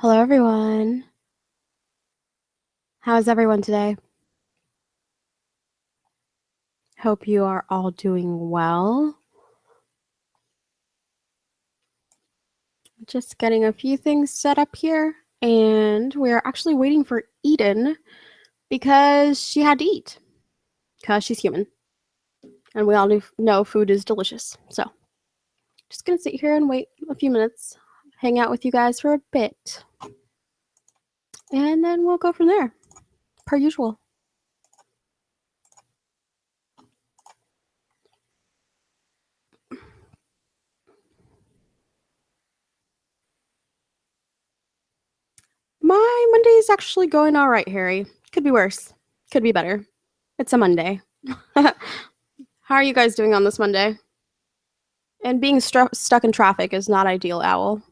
Hello, everyone. How is everyone today? Hope you are all doing well. Just getting a few things set up here, and we're actually waiting for Eden because she had to eat because she's human, and we all know food is delicious. So, just gonna sit here and wait a few minutes, hang out with you guys for a bit, and then we'll go from there, per usual. My Monday is actually going all right, Harry. Could be worse. Could be better. It's a Monday. How are you guys doing on this Monday? And being stuck in traffic is not ideal, Owl.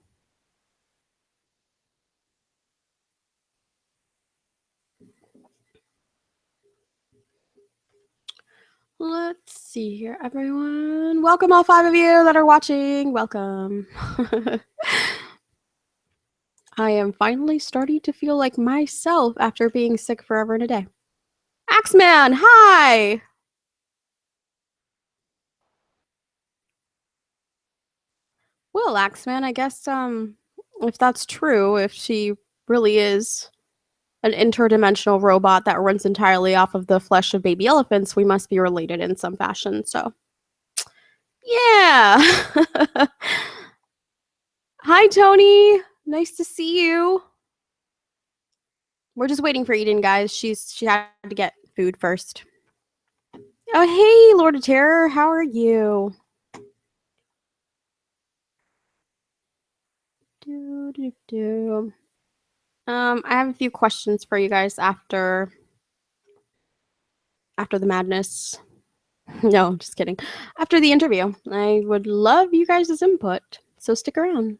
Let's see here, everyone. Welcome, all 5 of you that are watching. Welcome. I am finally starting to feel like myself after being sick forever and a day. Axeman, hi! Well, Axeman, I guess if that's true, if she really is an interdimensional robot that runs entirely off of the flesh of baby elephants, we must be related in some fashion. So, yeah. Hi, Tony. Nice to see you. We're just waiting for Eden, guys. She had to get food first. Oh, hey, Lord of Terror. How are you? I have a few questions for you guys after the madness. No, just kidding. After the interview, I would love you guys' input, so stick around.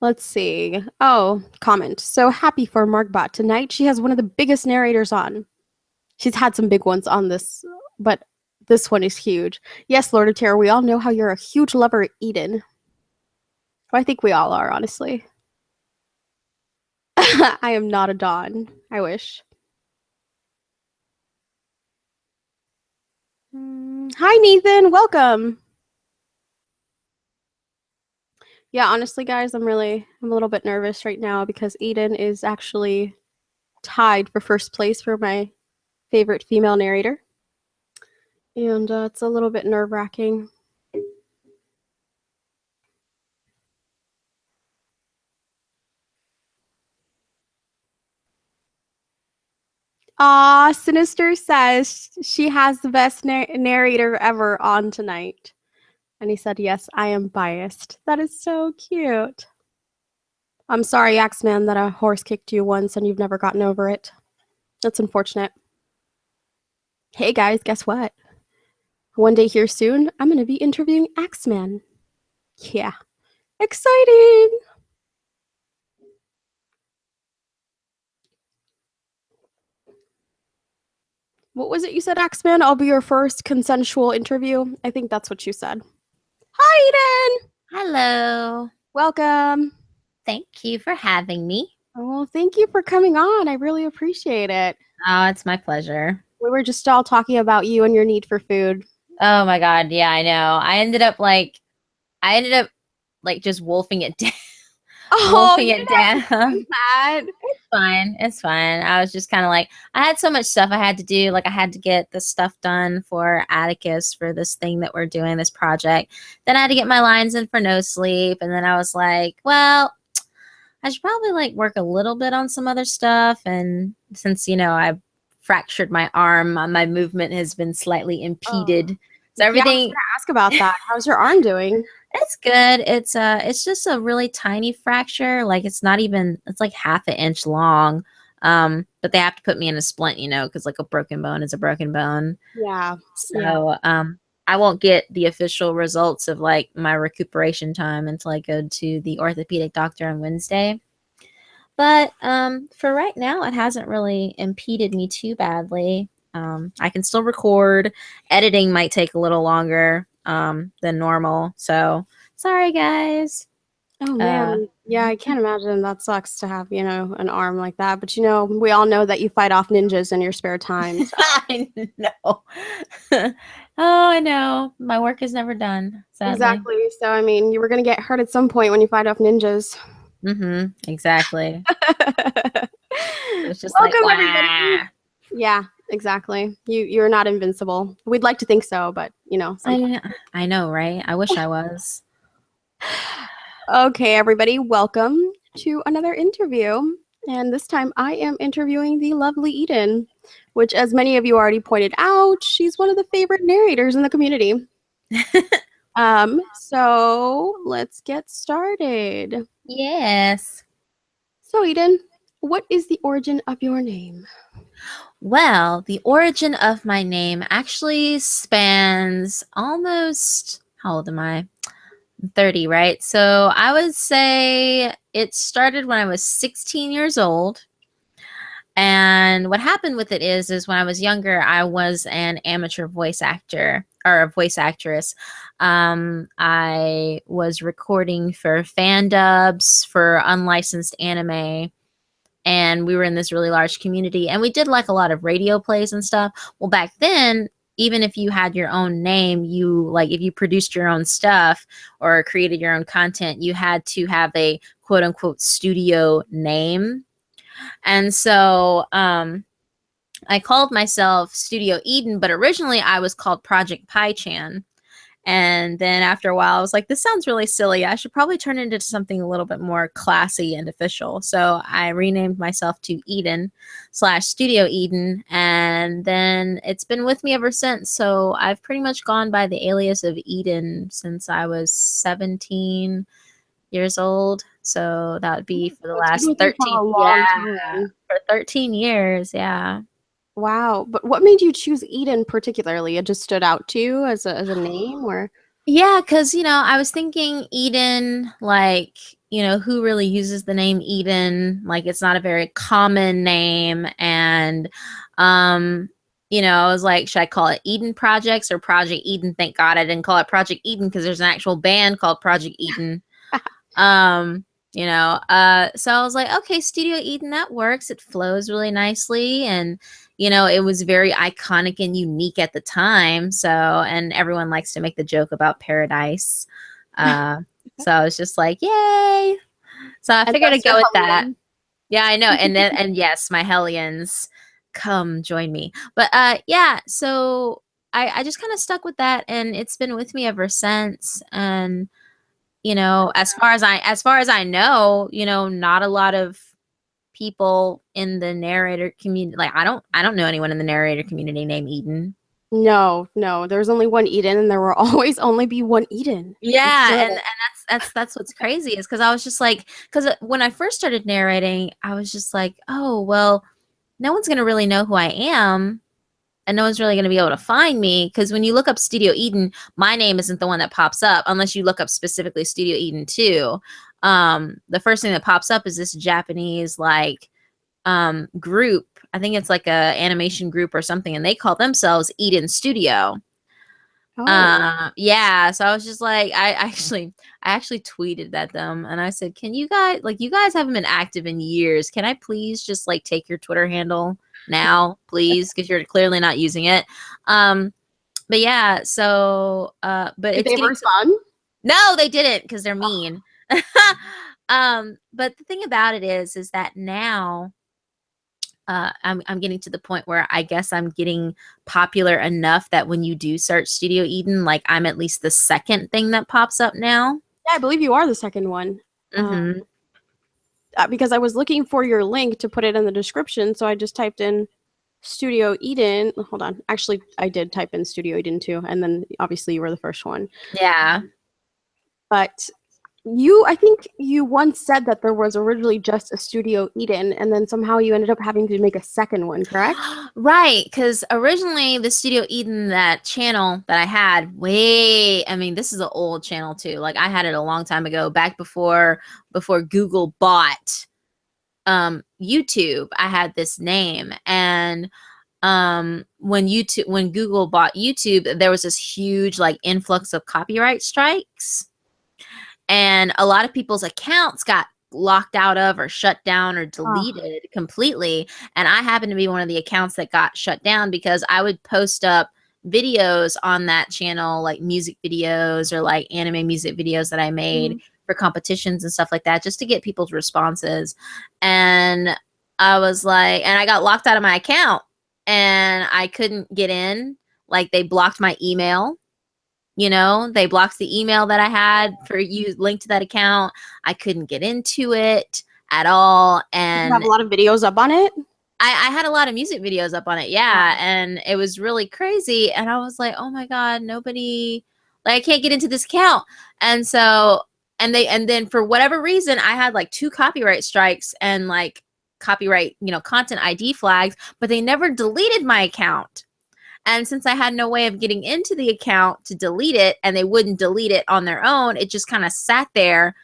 Let's see. Oh, comment. So happy for Margbot. Tonight, she has one of the biggest narrators on. She's had some big ones on this, but this one is huge. Yes, Lord of Terror, we all know how you're a huge lover of Eden. I think we all are, honestly. I am not a Dawn. I wish. Hi, Nathan. Welcome. Yeah, honestly, guys, I'm a little bit nervous right now because Eden is actually tied for first place for my favorite female narrator. And it's a little bit nerve-wracking. Sinister says she has the best narrator ever on tonight. And he said, yes, I am biased. That is so cute. I'm sorry, Axeman, that a horse kicked you once and you've never gotten over it. That's unfortunate. Hey, guys, guess what? One day here soon, I'm going to be interviewing Axeman. Yeah. Exciting! What was it you said, Axeman? I'll be your first consensual interview. I think that's what you said. Hi, Eden! Hello. Welcome. Thank you for having me. Oh, thank you for coming on. I really appreciate it. Oh, it's my pleasure. We were just all talking about you and your need for food. Oh my God. Yeah, I know. I ended up just wolfing it down. Wolfing it down. It's fine. It's fine. I was just kind of like, I had so much stuff I had to do. Like I had to get the stuff done for Atticus for this thing that we're doing, this project. Then I had to get my lines in for No Sleep. And then I was like, well, I should probably work a little bit on some other stuff. And since, I fractured my arm, my movement has been slightly impeded. So everything. Yeah, I was gonna ask about that. How's your arm doing? It's good. It's just a really tiny fracture. It's not even, it's like half an inch long. But they have to put me in a splint, because a broken bone is a broken bone. Yeah. So, I won't get the official results of my recuperation time until I go to the orthopedic doctor on Wednesday. But for right now, it hasn't really impeded me too badly. I can still record. Editing might take a little longer. than normal. So sorry, guys. Oh man. Yeah, I can't imagine. That sucks to have, an arm like that. But we all know that you fight off ninjas in your spare time. So. I know. Oh, I know. My work is never done, sadly. Exactly. So I mean, you were gonna get hurt at some point when you fight off ninjas. Exactly. It's just like, Welcome everybody. wow. Yeah, exactly. You're not invincible. We'd like to think so, but sometimes. I know, right? I wish I was. Okay, everybody, welcome to another interview. And this time I am interviewing the lovely Eden, which, as many of you already pointed out, she's one of the favorite narrators in the community. So let's get started. Yes. So, Eden, what is the origin of your name? Well, the origin of my name actually spans almost, how old am I? 30, right? So I would say it started when I was 16 years old. And what happened with it is when I was younger, I was an amateur voice actor or a voice actress. I was recording for fan dubs for unlicensed anime. And we were in this really large community. And we did like a lot of radio plays and stuff. Well, back then, even if you had your own name, if you produced your own stuff or created your own content, you had to have a quote unquote studio name. And so I called myself Studio Eden, but originally I was called Project Pie-chan. And then after a while, I was like, this sounds really silly. I should probably turn it into something a little bit more classy and official. So I renamed myself to Eden/Studio Eden. And then it's been with me ever since. So I've pretty much gone by the alias of Eden since I was 17 years old. So that would be for the last 13. For 13 years. Yeah. Wow. But what made you choose Eden particularly? It just stood out to you as a name, or? Yeah, because, I was thinking Eden, like, who really uses the name Eden? Like, it's not a very common name. And, I was like, should I call it Eden Projects or Project Eden? Thank God I didn't call it Project Eden because there's an actual band called Project Eden. So I was like, okay, Studio Eden, that works. It flows really nicely. And, it was very iconic and unique at the time. So, and everyone likes to make the joke about paradise. So I was just like, yay. So I figured I'd go with that. Yeah, I know. And then, and yes, my Hellions, come join me. But yeah, so I just kind of stuck with that, and it's been with me ever since. And as far as I know, not a lot of people in the narrator community. Like I don't know anyone in the narrator community named Eden. No, there's only one Eden, and there will always only be one Eden. Yeah, and that's what's crazy is because I was just like, because when I first started narrating, I was just like, oh well, no one's gonna really know who I am. And no one's really going to be able to find me because when you look up Studio Eden, my name isn't the one that pops up unless you look up specifically Studio Eden 2. The first thing that pops up is this Japanese group. I think it's like a animation group or something, and they call themselves Eden Studio. Oh. Yeah. So I was just like, I actually tweeted at them and I said, can you guys, you guys haven't been active in years. Can I please just take your Twitter handle now, please? Because you're clearly not using it. But yeah, so, but did they respond? No, they didn't because they're mean. But the thing about it is that now, I'm getting to the point where I guess I'm getting popular enough that when you do search Studio Eden, I'm at least the second thing that pops up now. Yeah, I believe you are the second one. Because I was looking for your link to put it in the description, so I just typed in Studio Eden. Hold on. Actually, I did type in Studio Eden too, and then obviously you were the first one. Yeah. But I think you once said that there was originally just a Studio Eden, and then somehow you ended up having to make a second one, correct? Right, because originally the Studio Eden, that channel that I had, this is an old channel too. I had it a long time ago, back before Google bought YouTube. I had this name, and when Google bought YouTube, there was this huge like influx of copyright strikes, and a lot of people's accounts got locked out of or shut down or Oh, deleted completely. And I happened to be one of the accounts that got shut down because I would post up videos on that channel, like music videos or like anime music videos that I made mhm. for competitions and stuff like that, just to get people's responses. And I was like, and I got locked out of my account and I couldn't get in. Like they blocked my email. They blocked the email that I had for you linked to that account. I couldn't get into it at all. Did you have And a lot of videos up on it? I had a lot of music videos up on it. Yeah. Oh, And it was really crazy. And I was like, oh my God, nobody, like, I can't get into this account. And so, and then for whatever reason, I had like 2 copyright strikes and like copyright, content ID flags, but they never deleted my account. And since I had no way of getting into the account to delete it, and they wouldn't delete it on their own, it just kind of sat there,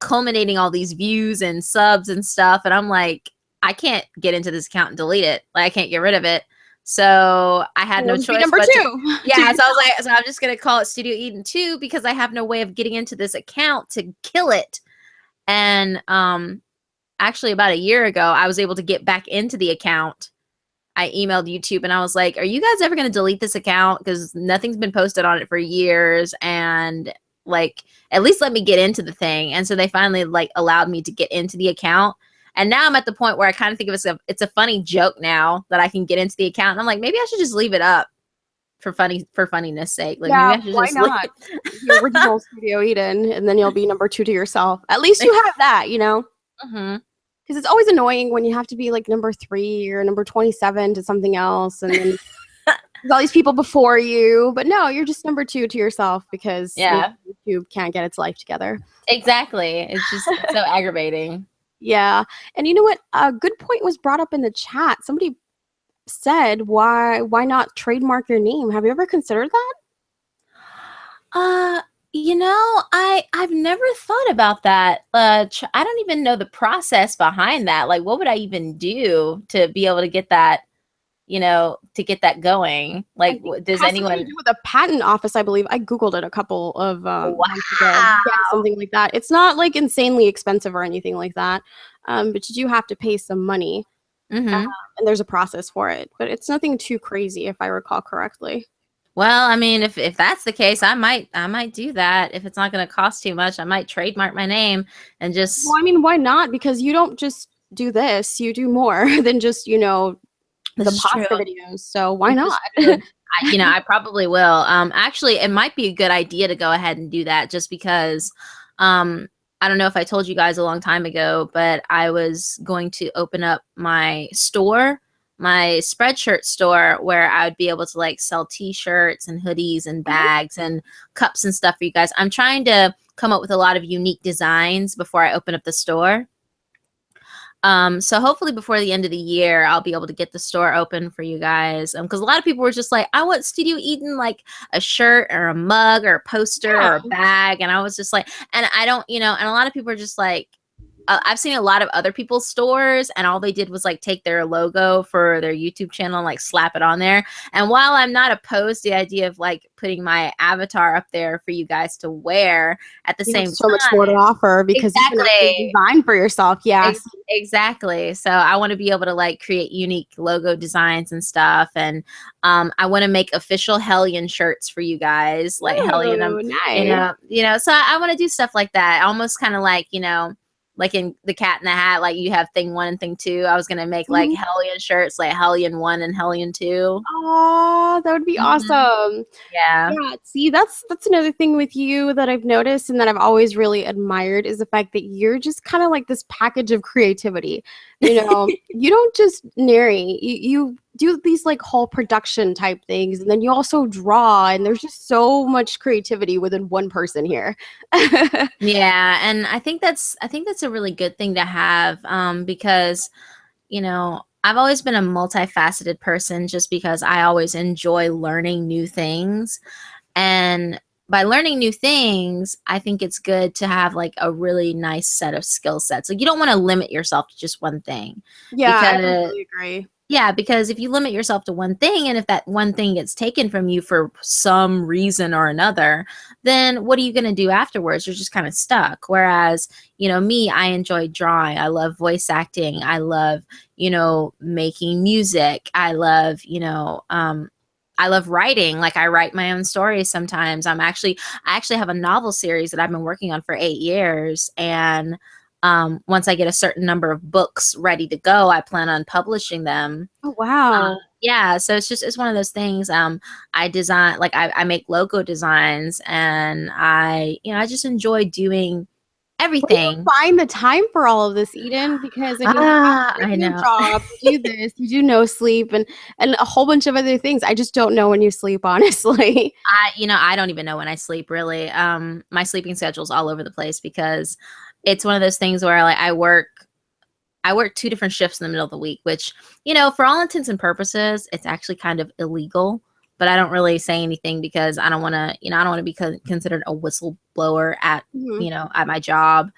culminating all these views and subs and stuff. And I'm like, I can't get into this account and delete it. Like, I can't get rid of it. So I had no let's be choice number but to, two. yeah. So I was like, so I'm just going to call it Studio Eden 2 because I have no way of getting into this account to kill it. And actually, about a year ago, I was able to get back into the account. I emailed YouTube and I was like, are you guys ever going to delete this account? Because nothing's been posted on it for years. And like, at least let me get into the thing. And so they finally like allowed me to get into the account. And now I'm at the point where I kind of think of it, it's a funny joke now that I can get into the account. And I'm like, maybe I should just leave it up for funniness sake. Like maybe Yeah, I should why just not? The original Studio Eden, and then you'll be number 2 to yourself. At least you have that, hmm because it's always annoying when you have to be like number 3 or number 27 to something else, and then there's all these people before you. But no, you're just number 2 to yourself because Yeah, YouTube can't get its life together. exactly. It's just so aggravating. Yeah, and you know what? A good point was brought up in the chat. Somebody said, "Why not trademark your name? Have you ever considered that?" Uh, I've never thought about that. I don't even know the process behind that. Like, what would I even do to be able to get that, to get that going? I Like, think it does has something to anyone? do with a patent office, I believe. I Googled it a couple of months ago. Wow. Yeah, something like that. It's not like insanely expensive or anything like that, but you do have to pay some money, uh, Mm-hmm. and there's a process for it. But it's nothing too crazy, if I recall correctly. Well, I mean, if that's the case, I might do that. If it's not going to cost too much, I might trademark my name and Well, just I mean, why not? Because you don't just do this; you do more than just this the is true. pasta videos. So why This not? is true. I probably will. Actually, it might be a good idea to go ahead and do that just because, I don't know if I told you guys a long time ago, but I was going to open up my store, my Spreadshirt store, where I would be able to like sell t-shirts and hoodies and Mhm. bags and cups and stuff for you guys. I'm trying to come up with a lot of unique designs before I open up the store. So hopefully before the end of the year, I'll be able to get the store open for you guys. Because a lot of people were just like, I want Studio Eden, like a shirt or a mug or a poster Yeah. or a bag. And I was just like, and I don't, and a lot of people are just like, I've seen a lot of other people's stores and all they did was like take their logo for their YouTube channel and like slap it on there. And while I'm not opposed to the idea of like putting my avatar up there for you guys to wear at the You have same so much time. more to offer because you can actually Exactly. design for yourself. Yes. Exactly. So I want to be able to like create unique logo designs and stuff. And I want to make official Hellion shirts for you guys, like Hellion. Ooh, nice. So I want to do stuff like that. Almost kind of like, like in the Cat in the Hat, like you have thing 1 and thing 2. I was gonna make like Mhm. Hellion shirts, like Hellion 1 and Hellion 2. Oh, that would be Mhm. awesome. Yeah. Yeah, see, that's another thing with you that I've noticed and that I've always really admired is the fact that you're just kind of like this package of creativity. You don't just narrate, you do these like whole production type things, and then you also draw, and there's just so much creativity within one person here. Yeah, and I think that's a really good thing to have, because I've always been a multifaceted person just because I always enjoy learning new things. And by learning new things, I think it's good to have like a really nice set of skill sets. Like you don't want to limit yourself to just one thing Yeah, I because completely agree. Yeah, because if you limit yourself to one thing, and if that one thing gets taken from you for some reason or another, then what are you going to do afterwards? You're just kind of stuck. Whereas, me, I enjoy drawing. I love voice acting. I love, making music. I love writing. Like, I write my own stories sometimes. I actually have a novel series that I've been working on for 8 years. And once I get a certain number of books ready to go, I plan on publishing them. Oh, wow. Yeah, so it's one of those things. I design, like, I make logo designs, and I just enjoy doing Where do you everything. find the time for all of this, Eden? Because I mean, you have a I regular know. job, you do this, you do no sleep, and a whole bunch of other things. I just don't know when you sleep, honestly. I don't even know when I sleep, really. My sleeping schedule's all over the place because it's one of those things where, like, I work two different shifts in the middle of the week, which, for all intents and purposes, it's actually kind of illegal. But I don't really say anything because I don't want to, I don't want to be considered a whistleblower Mhm. at my job.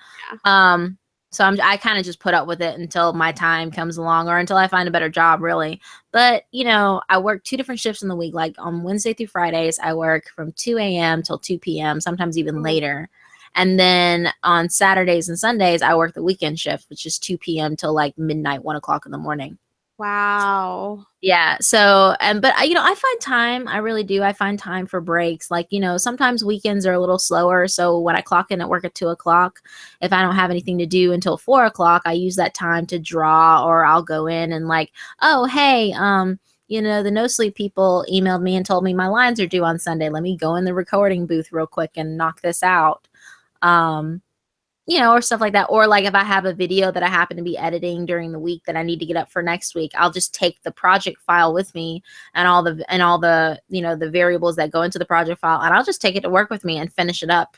Yeah. Um, so I kind of just put up with it until my time comes along, or until I find a better job, really. But, I work two different shifts in the week. Like, on Wednesday through Fridays, I work from 2 a.m. till 2 p.m., sometimes even Mm. later. And then on Saturdays and Sundays, I work the weekend shift, which is 2 p.m. till like midnight, 1 o'clock in the morning. Wow. Yeah. So, but I find time. I really do. I find time for breaks. Like, sometimes weekends are a little slower. So when I clock in at work at 2 o'clock, if I don't have anything to do until 4 o'clock, I use that time to draw, or I'll go in and, like, oh, hey, the No Sleep people emailed me and told me my lines are due on Sunday. Let me go in the recording booth real quick and knock this out. Um, or stuff like that. Or, like, if I have a video that I happen to be editing during the week that I need to get up for next week, I'll just take the project file with me, and all the the variables that go into the project file, and I'll just take it to work with me and finish it up,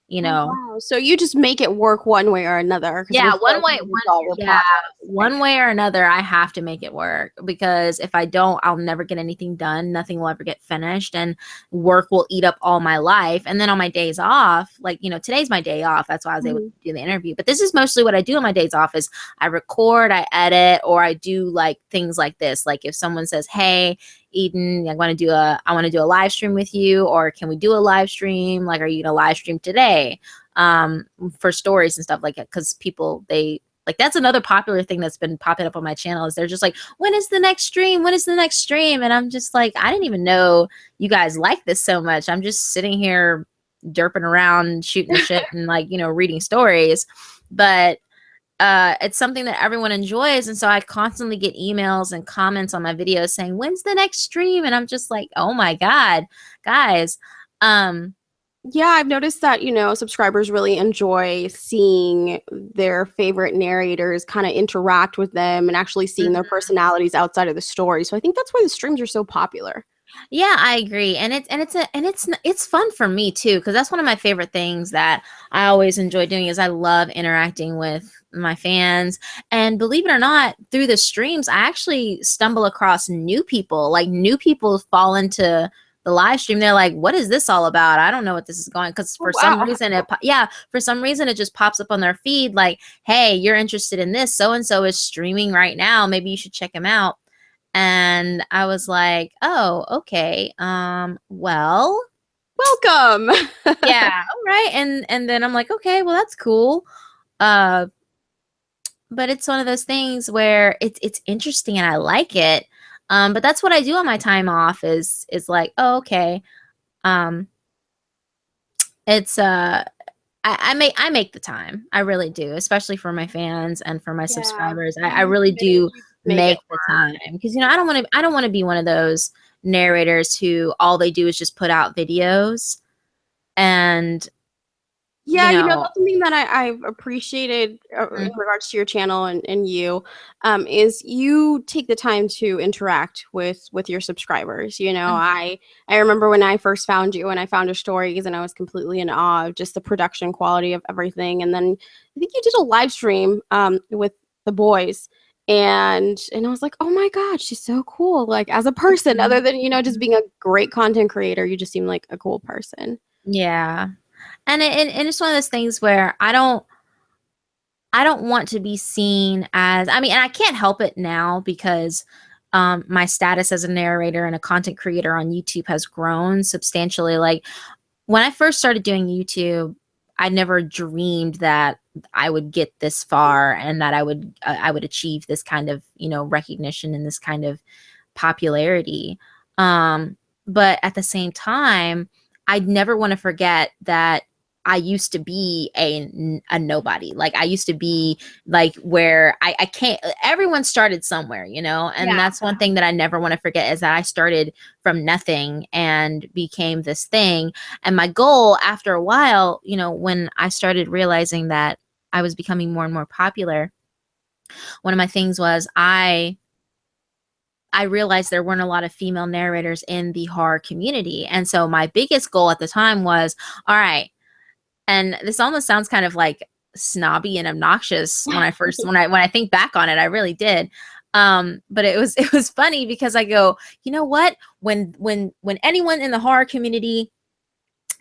you Oh, know. wow. So you just make it work one way or another because Yeah, we're so busy with all your yeah, projects. one way or another, I have to make it work, because if I don't, I'll never get anything done. Nothing will ever get finished, and work will eat up all my life. And then on my days off, like, today's my day off. That's why I was able to Mhm. do the interview. But this is mostly what I do on my days off: is I record, I edit, or I do, like, things like this. Like, if someone says, "Hey, Eden, I want to do a live stream with you," or, "Can we do a live stream? Like, are you gonna live stream today?" For stories and stuff like that, because people, they like, that's another popular thing that's been popping up on my channel, is they're just like, when is the next stream, when is the next stream? And I'm just like, I didn't even know you guys like this so much. I'm just sitting here derping around, shooting the shit, and, like, reading stories. But it's something that everyone enjoys, and so I constantly get emails and comments on my videos saying, when's the next stream? And I'm just like, oh my god, guys. Yeah, I've noticed that, subscribers really enjoy seeing their favorite narrators kind of interact with them and actually seeing their personalities outside of the story. So I think that's why the streams are so popular. Yeah, I agree. And it's fun for me too, because that's one of my favorite things that I always enjoy doing, is I love interacting with my fans. And believe it or not, through the streams, I actually stumble across new people. Like, new people fall into the live stream. They're like, what is this all about? I don't know what this is going, because Oh, for some wow. reason for some reason it just pops up on their feed, like, hey, you're interested in this, so and so is streaming right now, maybe you should check him out. And I was like, "Oh, okay. Well, Welcome. yeah, all right." And then I'm like, "Okay, well, that's cool." Uh, but it's one of those things where it's interesting and I like it. But that's what I do on my time off, is like, "Oh, okay." Um, it's I make the time. I really do, especially for my fans and for my Yeah. subscribers. I Being really committed, do you just make it make the time, because, I don't want to be one of those narrators who all they do is just put out videos, and you Yeah, know that's something that I've appreciated mm, in regards to your channel and you, is you take the time to interact with your subscribers. mm, I remember when I first found you and I found your stories, and I was completely in awe of just the production quality of everything. And then I think you did a live stream with the boys, and I was like, oh my God, she's so cool. Like, as a person, other than just being a great content creator, you just seem like a cool person. yeah. And it's one of those things where I don't want to be seen as, I mean, and I can't help it now, because my status as a narrator and a content creator on YouTube has grown substantially. Like when I first started doing YouTube, I never dreamed that I would get this far and that I would achieve this kind of, you know, recognition and this kind of popularity. Um, but at the same time, I'd never want to forget that I used to be a nobody. Like I used to be like where I can't, everyone started somewhere, you know, and Yeah. that's one thing that I never want to forget is that I started from nothing and became this thing. And my goal after a while, you know, when I started realizing that I was becoming more and more popular, one of my things was I realized there weren't a lot of female narrators in the horror community. And so my biggest goal at the time was, all right, and this almost sounds kind of like snobby and obnoxious when I first when I think back on it, I really did. But it was funny because I go, you know what? When anyone in the horror community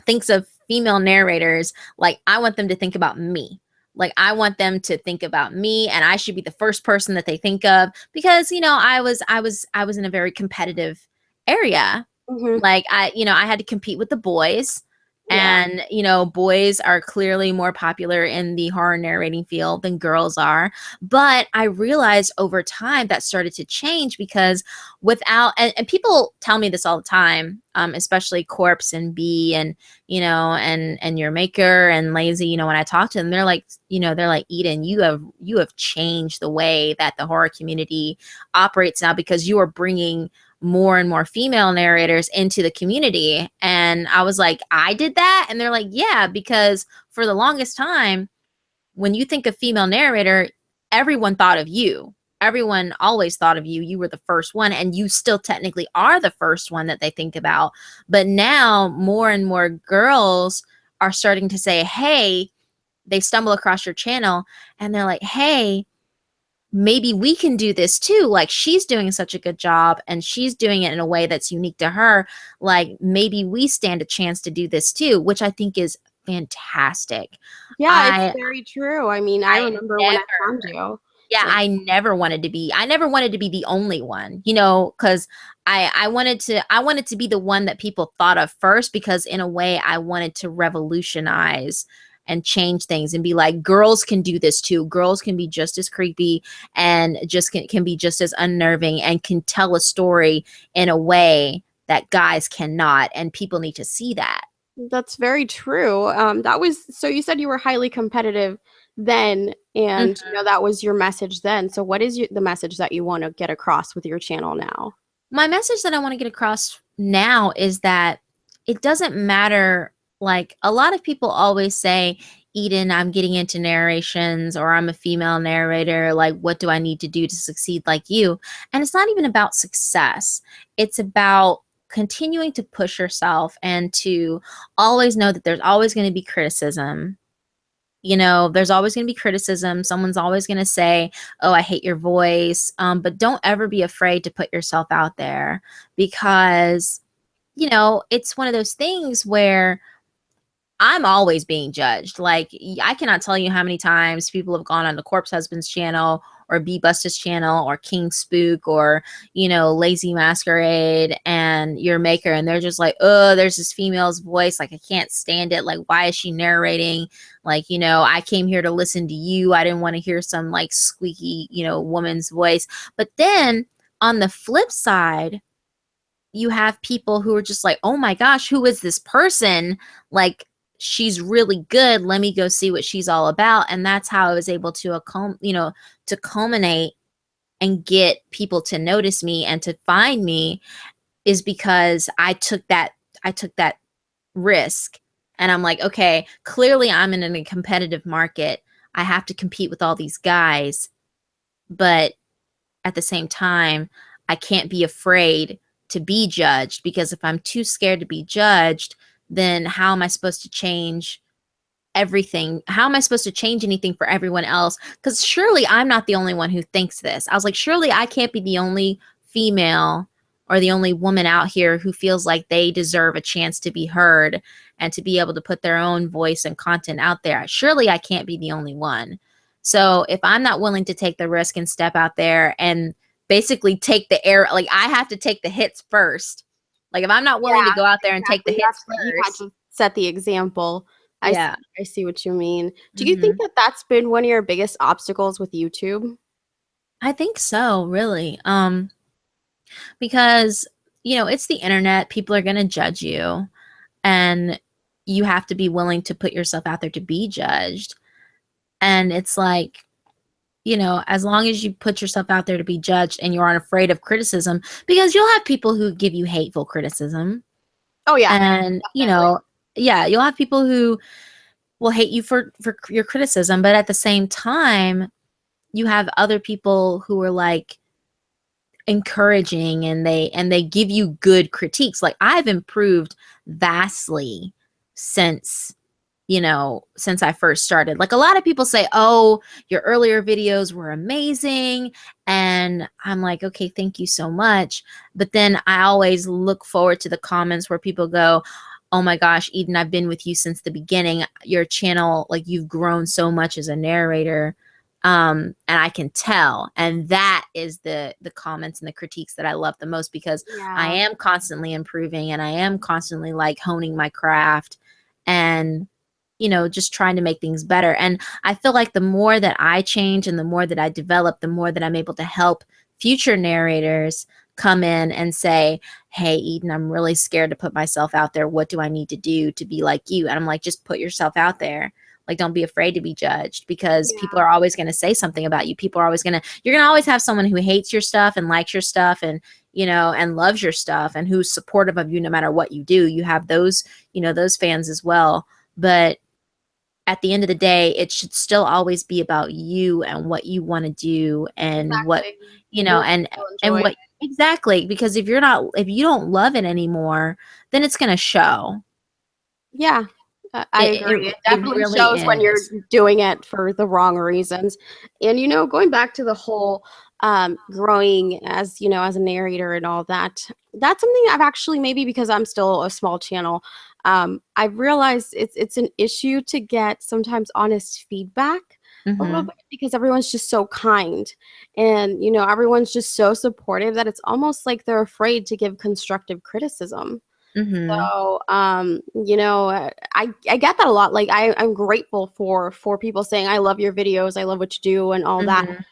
thinks of female narrators, like I want them to think about me. Like I want them to think about me and I should be the first person that they think of because you know, I was in a very competitive area. Hmm. Like you know, I had to compete with the boys Yeah. and you know, boys are clearly more popular in the horror narrating field than girls are. But I realized over time that started to change because without and people tell me this all the time, especially Corpse and B and you know, and your maker and Lazy, you know, when I talk to them, they're like, you know, they're like, Eden, you have changed the way that the horror community operates now because you are bringing more and more female narrators into the community. And I was like, I did that? And they're like, yeah, because for the longest time, when you think of female narrator, everyone thought of you. Everyone always thought of you. You were the first one, and you still technically are the first one that they think about. But now more and more girls are starting to say, hey, they stumble across your channel and they're like, hey, maybe we can do this too. Like she's doing such a good job and she's doing it in a way that's unique to her. Like maybe we stand a chance to do this too, which I think is fantastic. Yeah, it's I very true. I mean, I I remember when I never found you. yeah, Like, I never wanted to be the only one, you know, because I wanted to be the one that people thought of first because in a way I wanted to revolutionize and change things and be like, girls can do this too. Girls can be just as creepy and just can be just as unnerving and can tell a story in a way that guys cannot. And people need to see that. that's very true. That was so you said you were highly competitive then, and you know that was your message then. So what is the message that you want to get across with your channel now? My message that I want to get across now is that it doesn't matter. Like a lot of people always say, Eden, I'm getting into narrations or I'm a female narrator. Like, what do I need to do to succeed like you? And it's not even about success, it's about continuing to push yourself and to always know that there's always going to be criticism. You know, there's always going to be criticism. Someone's always going to say, oh, I hate your voice. But don't ever be afraid to put yourself out there because, you know, it's one of those things where I'm always being judged. Like I cannot tell you how many times people have gone on the Corpse Husband's channel or B Busta's channel or King Spook or, you know, Lazy Masquerade and your maker. And they're just like, oh, there's this female's voice. Like, I can't stand it. Like, why is she narrating? Like, you know, I came here to listen to you. I didn't want to hear some like squeaky, you know, woman's voice. But then on the flip side, you have people who are just like, oh my gosh, who is this person? Like, she's really good. Let me go see what she's all about. And that's how I was able to, you know, to culminate and get people to notice me and to find me is because I took that risk. And I'm like, okay, clearly I'm in a competitive market. I have to compete with all these guys. But at the same time, I can't be afraid to be judged because if I'm too scared to be judged, then how am I supposed to change everything? How am I supposed to change anything for everyone else? Because surely I'm not the only one who thinks this. I was like, surely I can't be the only female or the only woman out here who feels like they deserve a chance to be heard and to be able to put their own voice and content out there. Surely I can't be the only one. So if I'm not willing to take the risk and step out there and basically take the air. Like I have to take the hits first. Like if I'm not willing to Yeah, go out there and take the exactly. hits You had first. to set the example. Yeah. I see what you mean. Do you think Hmm. that that's been one of your biggest obstacles with YouTube? I think so, really. Because it's the internet. People are going to judge you, and you have to be willing to put yourself out there to be judged. And it's like, as long as you put yourself out there to be judged and you aren't afraid of criticism, because you'll have people who give you hateful criticism. Oh yeah, And, definitely. yeah, you'll have people who will hate you for your criticism. But at the same time, you have other people who are like encouraging, and they give you good critiques. Like I've improved vastly since since I first started. Like a lot of people say, oh, your earlier videos were amazing. And I'm like, okay, thank you so much. But then I always look forward to the comments where people go, oh my gosh, Eden, I've been with you since the beginning. Your channel, like you've grown so much as a narrator. And I can tell. And that is the comments and the critiques that I love the most, because I Yeah, am constantly improving and I am constantly like honing my craft, and just trying to make things better. And I feel like the more that I change and the more that I develop, the more that I'm able to help future narrators come in and say, hey, Eden, I'm really scared to put myself out there. What do I need to do to be like you? And I'm like, just put yourself out there. Like, don't be afraid to be judged, because people yeah, are always going to say something about you. You're going to always have someone who hates your stuff and likes your stuff, and, and loves your stuff, and who's supportive of you no matter what you do. You have those, those fans as well. But at the end of the day, it should still always be about you and what you want to do, and what, exactly. you And know, what and you'll and enjoy. what exactly, because if you don't love it anymore, then it's going to show. Yeah, I agree. It It definitely really shows when you're is. doing it for the wrong reasons. And going back to the whole growing as as a narrator and all that, that's something I've actually, maybe because I'm still a small channel, I've realized it's an issue to get sometimes honest feedback a little Mhm. bit, because everyone's just so kind, and everyone's just so supportive that it's almost like they're afraid to give constructive criticism. Mhm. So, I get that a lot. Like I'm grateful for people saying, I love your videos, I love what you do and all that. Mhm.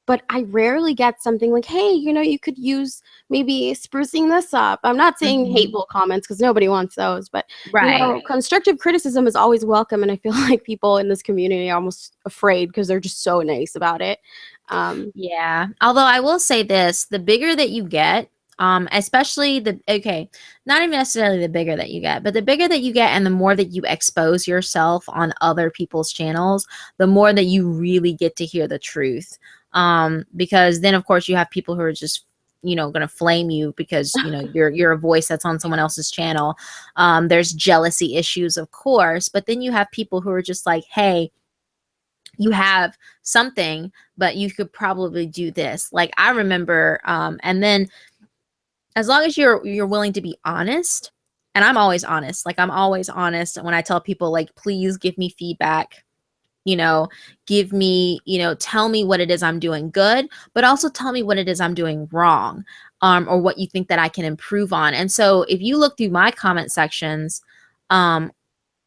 But I rarely get something like, hey, you could use maybe sprucing this up. I'm not saying Mhm. hateful comments, because nobody wants those, but Right. constructive criticism is always welcome. And I feel like people in this community are almost afraid because they're just so nice about it. Um, Yeah. Although I will say this, the bigger that you get, especially not even necessarily the bigger that you get, but the bigger that you get and the more that you expose yourself on other people's channels, the more that you really get to hear the truth. Because then of course you have people who are just going to flame you because you're a voice that's on someone else's channel. There's jealousy issues, of course, but then you have people who are just like, hey, you have something, but you could probably do this. Like I remember, and then as long as you're willing to be honest, and I'm always honest. Like I'm always honest when I tell people, like, please give me feedback. You know, give me, tell me what it is I'm doing good, but also tell me what it is I'm doing wrong, or what you think that I can improve on. And so if you look through my comment sections, um,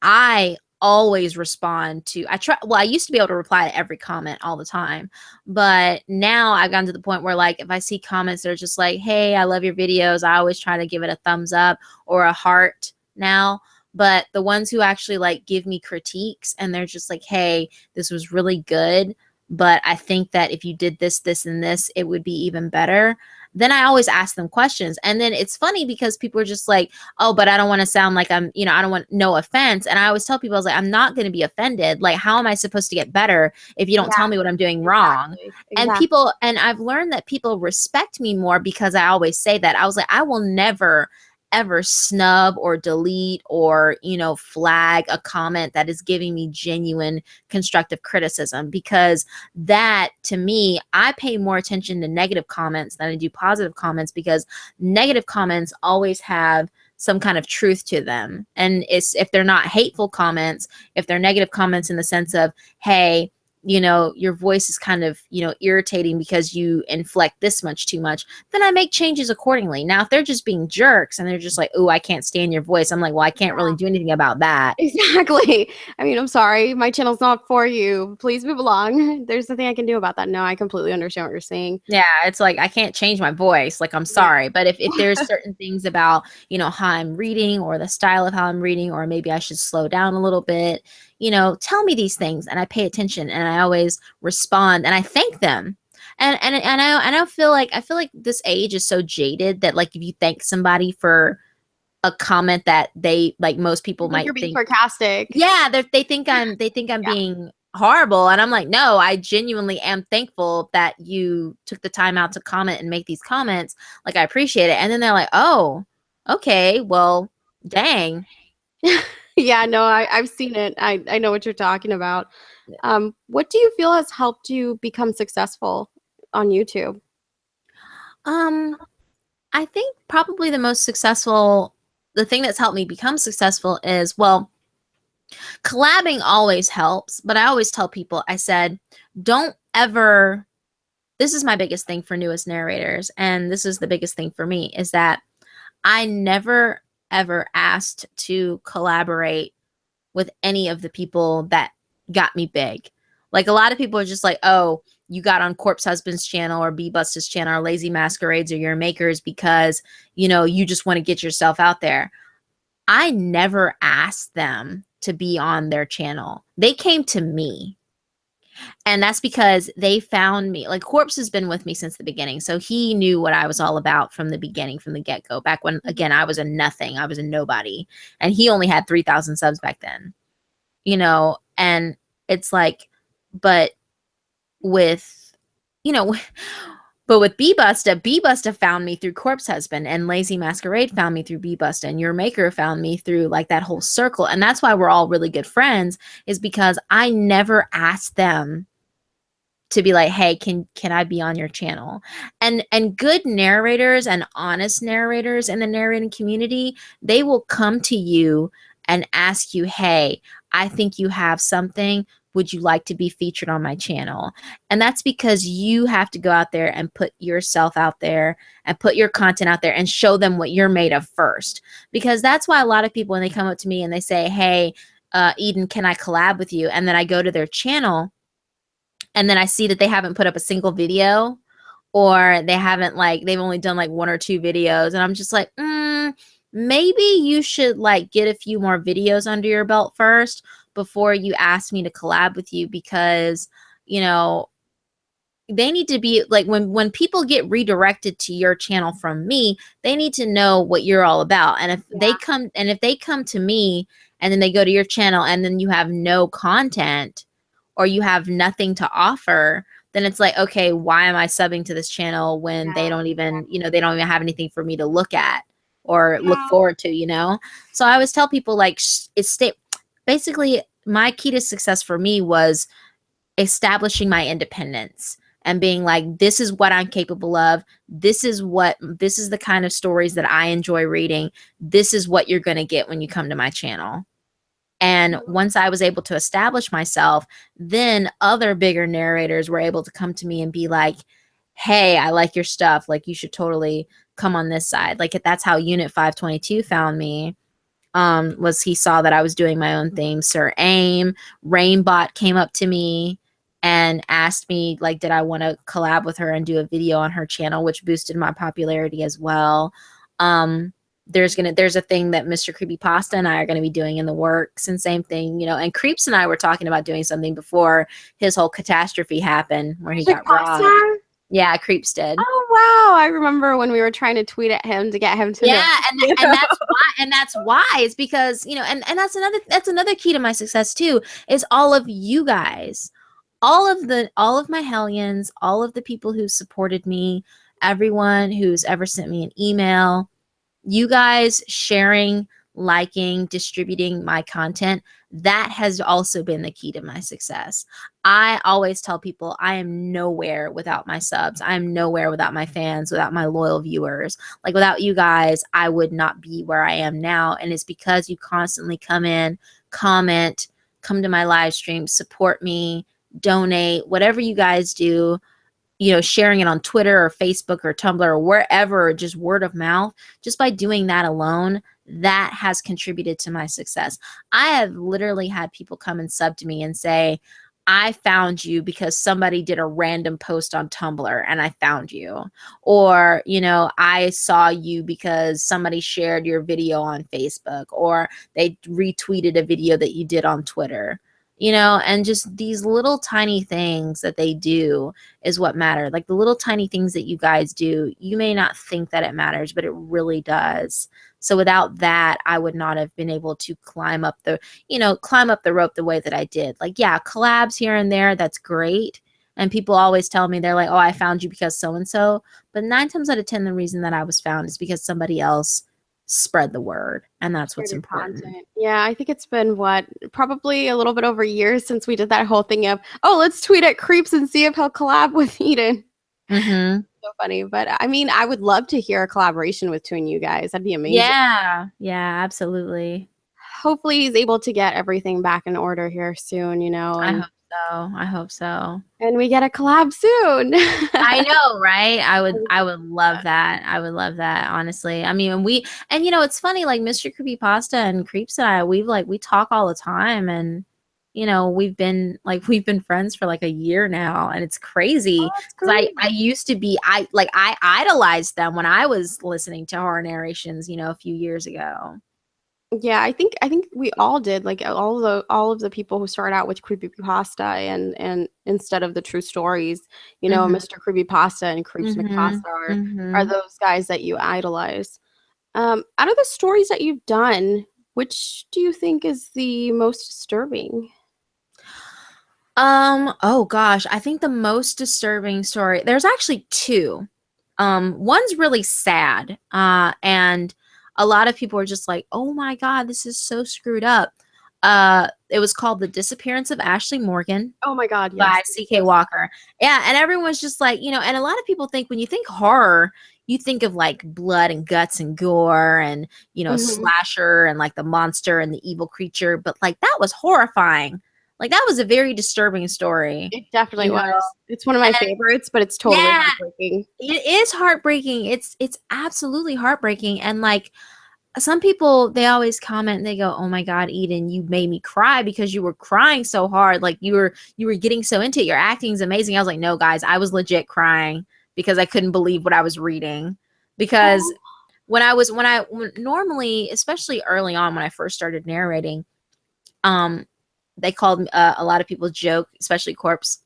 I always respond to I used to be able to reply to every comment all the time, but now I've gotten to the point where, like, if I see comments that are just like, hey, I love your videos, I always try to give it a thumbs up or a heart now. But the ones who actually like give me critiques and they're just like, hey, this was really good, but I think that if you did this, this, and this, it would be even better. Then I always ask them questions. And then it's funny because people are just like, oh, but I don't want to sound like I don't want no offense. And I always tell people, I was like, I'm not going to be offended. Like, how am I supposed to get better if you don't yeah, tell me what I'm doing wrong? exactly. And Exactly. I've learned that people respect me more because I always say that. I was like, I will never ever snub or delete or flag a comment that is giving me genuine constructive criticism, because that, to me, I pay more attention to negative comments than I do positive comments, because negative comments always have some kind of truth to them. And it's, if they're not hateful comments, if they're negative comments in the sense of, hey, you know, your voice is kind of, you know, irritating because you inflect this much too much, then I make changes accordingly. Now, if they're just being jerks and they're just like, oh, I can't stand your voice, I'm like, well, I can't really do anything about that. Exactly. I mean, I'm sorry. My channel's not for you. Please move along. There's nothing I can do about that. No, I completely understand what you're saying. Yeah, it's like I can't change my voice. Like, I'm Yeah. sorry. But if there's certain things about, you know, how I'm reading or the style of how I'm reading, or maybe I should slow down a little bit, you know, tell me these things and I pay attention and I always respond and I thank them. And I feel like this age is so jaded that like if you thank somebody for a comment that they like, most people Like might you're being think, sarcastic. yeah, they think I'm Yeah. being horrible, and I'm like, no, I genuinely am thankful that you took the time out to comment and make these comments. Like, I appreciate it. And then they're like, oh, okay, well, dang. Yeah, no, I've seen it. I know what you're talking about. What do you feel has helped you become successful on YouTube? Um, I think probably the thing that's helped me become successful is, well, collabing always helps, but I always tell people, I said, don't ever, this is my biggest thing for newest narrators, and this is the biggest thing for me, is that I never ever asked to collaborate with any of the people that got me big. Like, a lot of people are just like, oh, you got on Corpse Husband's channel or B Bust's channel or Lazy Masquerades or Your Makers because, you know, you just want to get yourself out there. I never asked them to be on their channel. They came to me. And that's because they found me. Like, Corpse has been with me since the beginning. So he knew what I was all about from the beginning, from the get-go. Back when, again, I was a nothing. I was a nobody. And he only had 3,000 subs back then. You know, and it's like, but with, you know, but with B Busta found me through Corpse Husband, and Lazy Masquerade found me through B Busta, and Your Maker found me through like that whole circle. And that's why we're all really good friends, is because I never asked them to be like, hey, can I be on your channel? And good narrators and honest narrators in the narrating community, they will come to you and ask you, hey, I think you have something. Would you like to be featured on my channel? And that's because you have to go out there and put yourself out there and put your content out there and show them what you're made of first. Because that's why a lot of people, when they come up to me and they say, hey, Eden, can I collab with you? And then I go to their channel and then I see that they haven't put up a single video, or they haven't, like, they've only done like 1 or 2 videos. And I'm just like, maybe you should like get a few more videos under your belt first before you ask me to collab with you, because, you know, they need to be like, when people get redirected to your channel from me, they need to know what you're all about. And if they come to me and then they go to your channel and then you have no content or you have nothing to offer, then it's like, okay, why am I subbing to this channel when they don't even, you know, they don't even have anything for me to look at or look forward to, you know? So I always tell people, like, basically my key to success for me was establishing my independence and being like, this is what I'm capable of. This is the kind of stories that I enjoy reading. This is what you're going to get when you come to my channel. And once I was able to establish myself, then other bigger narrators were able to come to me and be like, hey, I like your stuff. Like, you should totally come on this side. Like, that's how Unit 522 found me. Was he saw that I was doing my own thing. Sir Aim, Rainbot came up to me and asked me, like, did I want to collab with her and do a video on her channel, which boosted my popularity as well. There's a thing that Mr. Creepypasta and I are going to be doing in the works, and same thing, you know, and Creeps and I were talking about doing something before his whole catastrophe happened where he got robbed. Yeah, Creeps did. Oh wow! I remember when we were trying to tweet at him to get him to. Yeah, and that's why is because, you know, and that's another key to my success too, is all of you guys, all of my Hellions, all of the people who supported me, everyone who's ever sent me an email, you guys sharing, liking, distributing my content, that has also been the key to my success. I always tell people I am nowhere without my subs. I am nowhere without my fans, without my loyal viewers. Like, without you guys, I would not be where I am now. And it's because you constantly come in, comment, come to my live stream, support me, donate, whatever you guys do, sharing it on Twitter or Facebook or Tumblr or wherever, just word of mouth, just by doing that alone, that has contributed to my success. I have literally had people come and sub to me and say, I found you because somebody did a random post on Tumblr and I found you. Or, I saw you because somebody shared your video on Facebook, or they retweeted a video that you did on Twitter. And just these little tiny things that they do is what matter. Like the little tiny things that you guys do, you may not think that it matters, but it really does. So without that, I would not have been able to climb up the rope the way that I did. Like, yeah, collabs here and there, that's great. And people always tell me, they're like, oh, I found you because so-and-so. But 9 times out of 10, the reason that I was found is because somebody else spread the word, and that's what's important. Content. Yeah, I think it's been probably a little bit over a year since we did that whole thing of, let's tweet at Creeps and see if he'll collab with Eden. Mm-hmm. So funny. But I mean, I would love to hear a collaboration between you guys. That'd be amazing. Yeah, absolutely. Hopefully he's able to get everything back in order here soon, and I hope so. And we get a collab soon. I know, right? I would love that. I would love that, honestly. I mean, it's funny, like Mr. Creepypasta and Creeps and I, we talk all the time, and we've been friends for like a year now, and it's crazy because I used to be, I idolized them when I was listening to horror narrations, a few years ago. Yeah, I think we all did. Like all of the people who start out with Creepypasta and instead of the true stories, Mr. Creepypasta and Creeps McPasta are those guys that you idolize. Out of the stories that you've done, which do you think is the most disturbing? Oh gosh, I think the most disturbing story, there's actually 2. One's really sad, and a lot of people are just like, oh my God, this is so screwed up. It was called The Disappearance of Ashley Morgan. Oh my God, yes. By C.K. Walker. Yeah, and everyone's just like, and a lot of people think when you think horror, you think of like blood and guts and gore and, slasher and like the monster and the evil creature. But like that was horrifying. Like that was a very disturbing story. It definitely was. It's one of my favorites, but it's totally heartbreaking. It is heartbreaking. It's absolutely heartbreaking. And like some people, they always comment and they go, oh my God, Eden, you made me cry because you were crying so hard. Like you were getting so into it. Your acting is amazing. I was like, no, guys, I was legit crying because I couldn't believe what I was reading. Because when normally, especially early on when I first started narrating, they called a lot of people joke, especially Corpse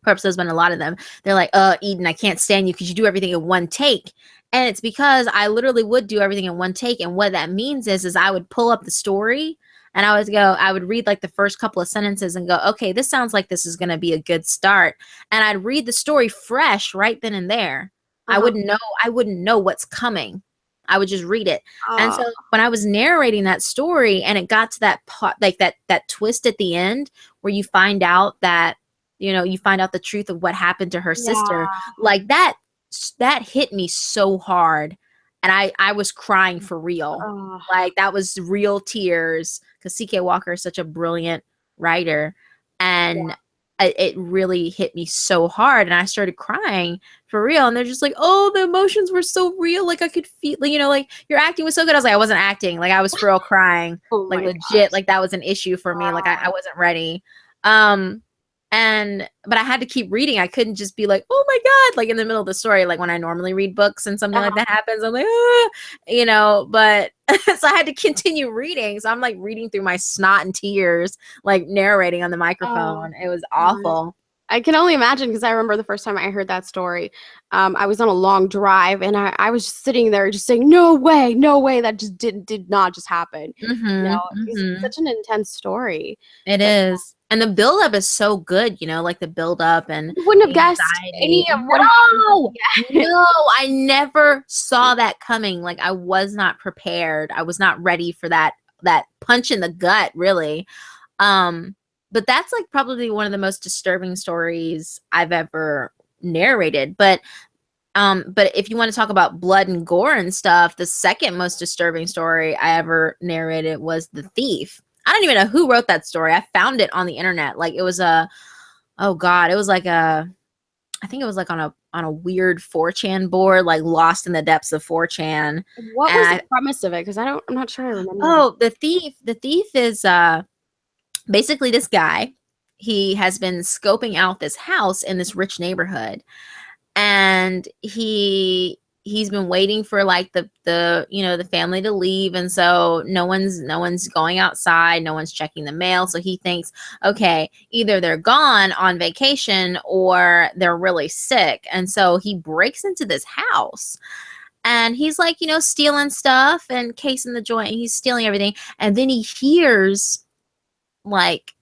Husband, a lot of them. They're like, Eden, I can't stand you because you do everything in one take. And it's because I literally would do everything in one take. And what that means is I would pull up the story and I would read like the first couple of sentences and go, okay, this sounds like this is going to be a good start. And I'd read the story fresh right then and there. I wouldn't know what's coming. I would just read it. And so when I was narrating that story and it got to that part, like that twist at the end where you find out that, you find out the truth of what happened to her sister, like that hit me so hard. And I was crying for real. Like that was real tears because C.K. Walker is such a brilliant writer. And it really hit me so hard. And I started crying for real. And they're just like, oh, the emotions were so real. Like I could feel, like your acting was so good. I was like, I wasn't acting. Like I was for real crying. Like legit. Gosh. Like that was an issue for me. Like I wasn't ready. But I had to keep reading. I couldn't just be like, oh my God, like in the middle of the story, like when I normally read books and something like that happens, I'm like, but so I had to continue reading. So I'm like reading through my snot and tears, like narrating on the microphone. It was awful. I can only imagine because I remember the first time I heard that story, I was on a long drive and I was just sitting there just saying, no way, that just did not just happen. It's such an intense story. It is. And the buildup is so good, like the buildup and you wouldn't have guessed any of what No, I never saw that coming. Like I was not prepared. I was not ready for that punch in the gut, really. But that's like probably one of the most disturbing stories I've ever narrated. But if you want to talk about blood and gore and stuff, the second most disturbing story I ever narrated was The Thief. I don't even know who wrote that story. I found it on the internet. Like it was a oh God, it was like I think it was like on a weird 4chan board, like lost in the depths of 4chan. What was the And premise of it? Because I'm not sure I remember. oh, the thief is basically this guy. He has been scoping out this house in this rich neighborhood, and he's been waiting for like the family to leave, and so no one's going outside, no one's checking the mail, so he thinks, okay, either they're gone on vacation or they're really sick, and so he breaks into this house, and he's like, stealing stuff and casing the joint, and he's stealing everything, and then like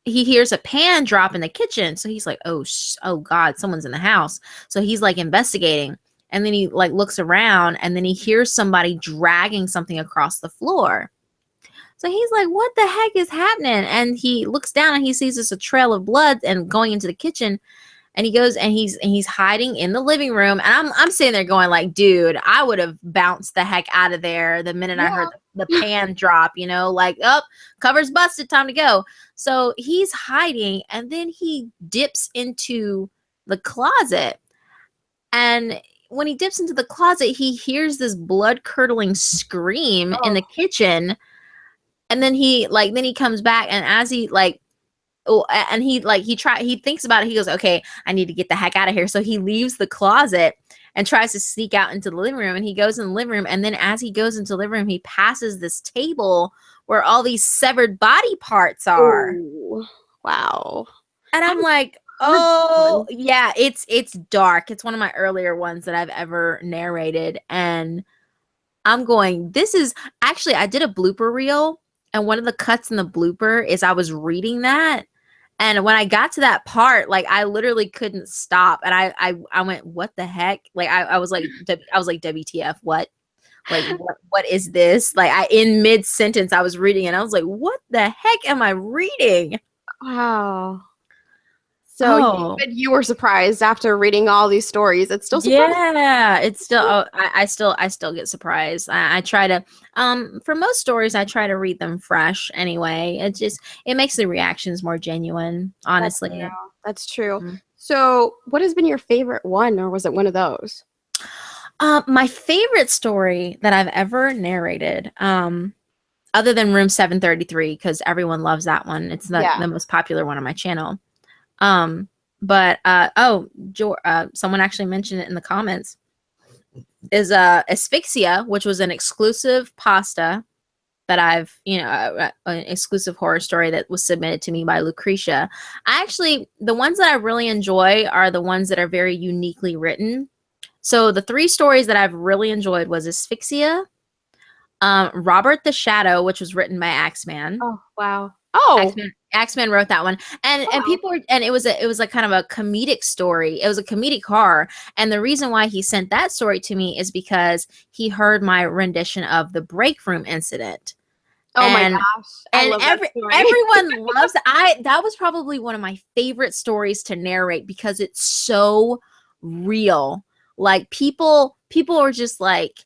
he hears a pan drop in the kitchen. So he's like, oh God, someone's in the house. So he's like investigating. And then he like looks around, and then he hears somebody dragging something across the floor. So he's like, what the heck is happening? And he looks down and he sees this a trail of blood and going into the kitchen. And he goes and he's hiding in the living room. And I'm sitting there going like, dude, I would have bounced the heck out of there the minute I heard the pan drop, like, oh, cover's busted, time to go. So he's hiding, and then he dips into the closet. And when he dips into the closet, he hears this blood curdling scream in the kitchen. And then he comes back, and as he like, oh, and he thinks about it. He goes, okay, I need to get the heck out of here. So he leaves the closet and tries to sneak out into the living room, and he goes in the living room. And then as he goes into the living room, he passes this table where all these severed body parts are. Ooh, wow. And I'm like, oh yeah, it's dark. It's one of my earlier ones that I've ever narrated. And I'm going, this is actually, I did a blooper reel, and one of the cuts in the blooper is I was reading that. And when I got to that part, like I literally couldn't stop. And I went, what the heck? Like I was like, WTF, what? Like, what is this? Like in mid sentence, I was reading and I was like, what the heck am I reading? Wow. So you were surprised after reading all these stories. It's still surprising. Yeah, it's still. Oh, I still get surprised. I try to. For most stories, I try to read them fresh. Anyway, it makes the reactions more genuine. Honestly, that's true. Mm-hmm. So, what has been your favorite one, or was it one of those? My favorite story that I've ever narrated, other than Room 733, because everyone loves that one. It's the most popular one on my channel. But someone actually mentioned it in the comments, is Asphyxia, which was an exclusive pasta that I've, an exclusive horror story that was submitted to me by Lucretia. The ones that I really enjoy are the ones that are very uniquely written. So the 3 stories that I've really enjoyed was Asphyxia, Robert the Shadow, which was written by Axeman. Oh, wow. Oh, Axeman wrote that one, and people were, and it was like kind of a comedic story. It was a comedic horror, and the reason why he sent that story to me is because he heard my rendition of the break room incident. Oh my gosh! And everyone loves it. That was probably one of my favorite stories to narrate because it's so real. Like people are just like,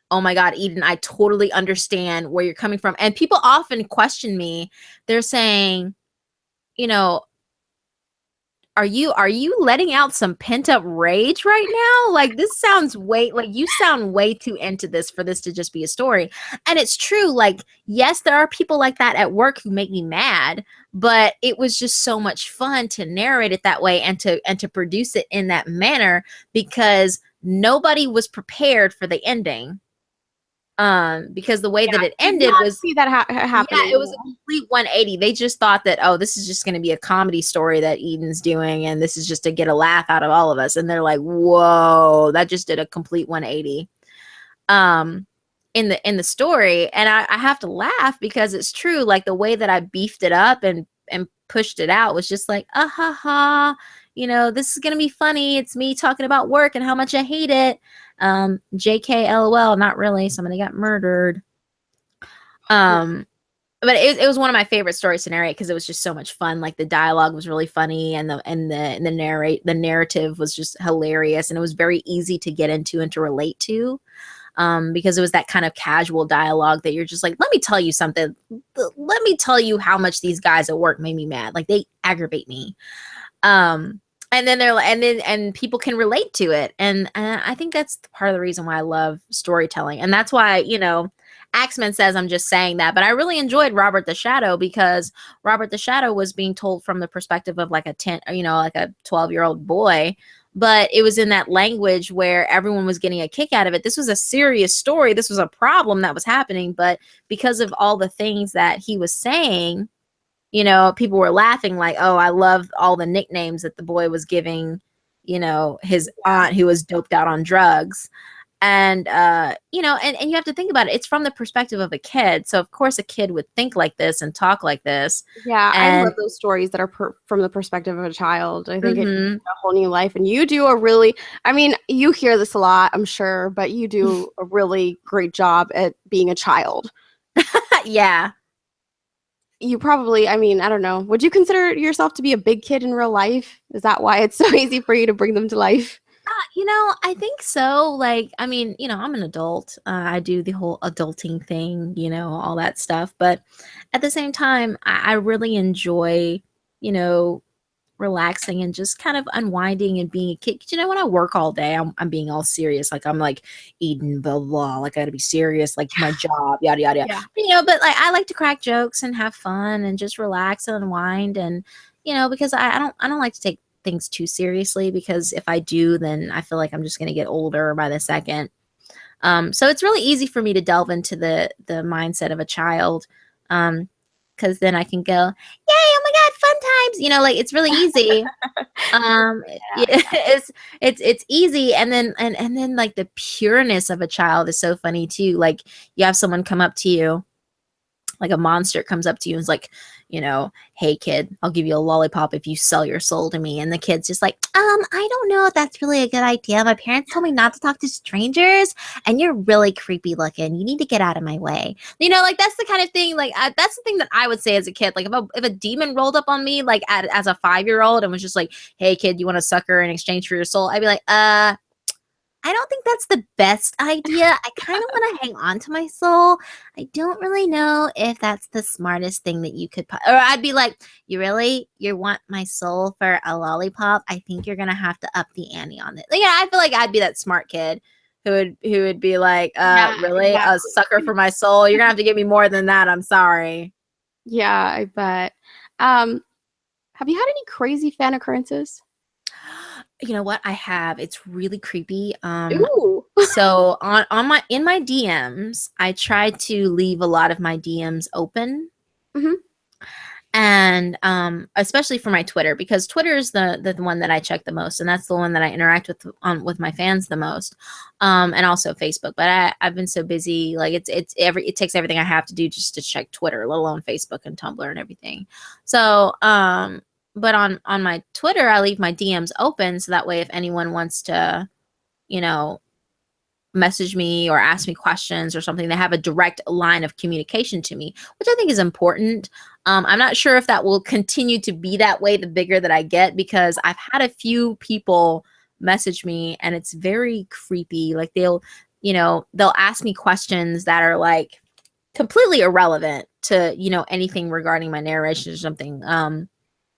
oh my God, Eden, I totally understand where you're coming from. And people often question me. They're saying, are you letting out some pent up rage right now? Like this sounds you sound way too into this for this to just be a story. And it's true. Like, yes, there are people like that at work who make me mad, but it was just so much fun to narrate it that way and to produce it in that manner because nobody was prepared for the ending. Because the way that it ended was see that happening. Yeah, it was a complete 180. They just thought that, oh, this is just going to be a comedy story that Eden's doing, and this is just to get a laugh out of all of us. And they're like, whoa, that just did a complete 180. In the story, and I have to laugh because it's true. Like the way that I beefed it up and pushed it out was just like, ha ha, this is gonna be funny. It's me talking about work and how much I hate it. JK LOL, not really. Somebody got murdered. But it was one of my favorite stories to narrate because it was just so much fun. Like the dialogue was really funny, and the narrative was just hilarious, and it was very easy to get into and to relate to. because it was that kind of casual dialogue that you're just like, let me tell you something. Let me tell you how much these guys at work made me mad. Like, they aggravate me. And then they're like, and people can relate to it. And I think that's part of the reason why I love storytelling. And that's why, you know, Axman says I'm just saying that, but I really enjoyed Robert the Shadow because Robert the Shadow was being told from the perspective of like a 10, you know, like a 12-year-old boy, but it was in that language where everyone was getting a kick out of it. This was a serious story. This was a problem that was happening, but because of all the things that he was saying, you know, people were laughing like, oh, I love all the nicknames that the boy was giving, you know, his aunt who was doped out on drugs. And, you know, and you have to think about it. It's from the perspective of a kid. So, of course, a kid would think like this and talk like this. Yeah, I And love those stories that are from the perspective of a child. I think it gives mhm. a whole new life. And you do a really, I mean, you hear this a lot, I'm sure, but you do a really great job at being a child. Yeah. You probably, I mean, I don't know. Would you consider yourself to be a big kid in real life? Is that why it's so easy for you to bring them to life? You know, I think so. Like, I mean, you know, I'm an adult. I do the whole adulting thing, you know, all that stuff. But at the same time, I really enjoy, you know, relaxing and just kind of unwinding and being a kid. 'Cause, you know, when I work all day, I'm being all serious. Like, I'm like eating, blah, blah, like I gotta be serious, like my job, yada, yada, yada. Yeah. But, you know, but like I like to crack jokes and have fun and just relax and unwind. And, you know, because I don't like to take things too seriously because if I do, then I feel like I'm just going to get older by the second. So it's really easy for me to delve into the mindset of a child. Because then I can go, yay, oh my God, fun times. You know, like it's really easy. Yeah, it's easy. And then, and then like the pureness of a child is so funny too. Like you have someone come up to you, like a monster comes up to you and is like, you know, hey kid, I'll give you a lollipop if you sell your soul to me. And the kid's just like, I don't know if that's really a good idea. My parents told me not to talk to strangers, and you're really creepy looking. You need to get out of my way. You know, like that's the kind of thing. Like that's the thing that I would say as a kid. Like if a demon rolled up on me, like as a 5-year-old, and was just like, hey kid, you want a sucker in exchange for your soul? I'd be like, I don't think that's the best idea. I kind of want to hang on to my soul. I don't really know if that's the smartest thing that you could or I'd be like, you want my soul for a lollipop? I think you're gonna have to up the ante on it. Yeah, I feel like I'd be that smart kid who would be like, Yeah, really? A exactly. sucker for my soul? You're gonna have to give me more than that. I'm sorry. Yeah, I bet. Have you had any crazy fan occurrences? You know what? I have. It's really creepy. Ooh. So on my in my DMs, I try to leave a lot of my DMs open. Hmm. And especially for my Twitter, because Twitter is the one that I check the most, and that's the one that I interact with my fans the most, and also Facebook. But I've been so busy, like it takes everything I have to do just to check Twitter, let alone Facebook and Tumblr and everything. So but on my Twitter, I leave my DMs open so that way if anyone wants to, you know, message me or ask me questions or something, they have a direct line of communication to me, which I think is important. I'm not sure if that will continue to be that way the bigger that I get, because I've had a few people message me and it's very creepy. Like they'll ask me questions that are like completely irrelevant to, you know, anything regarding my narration or something.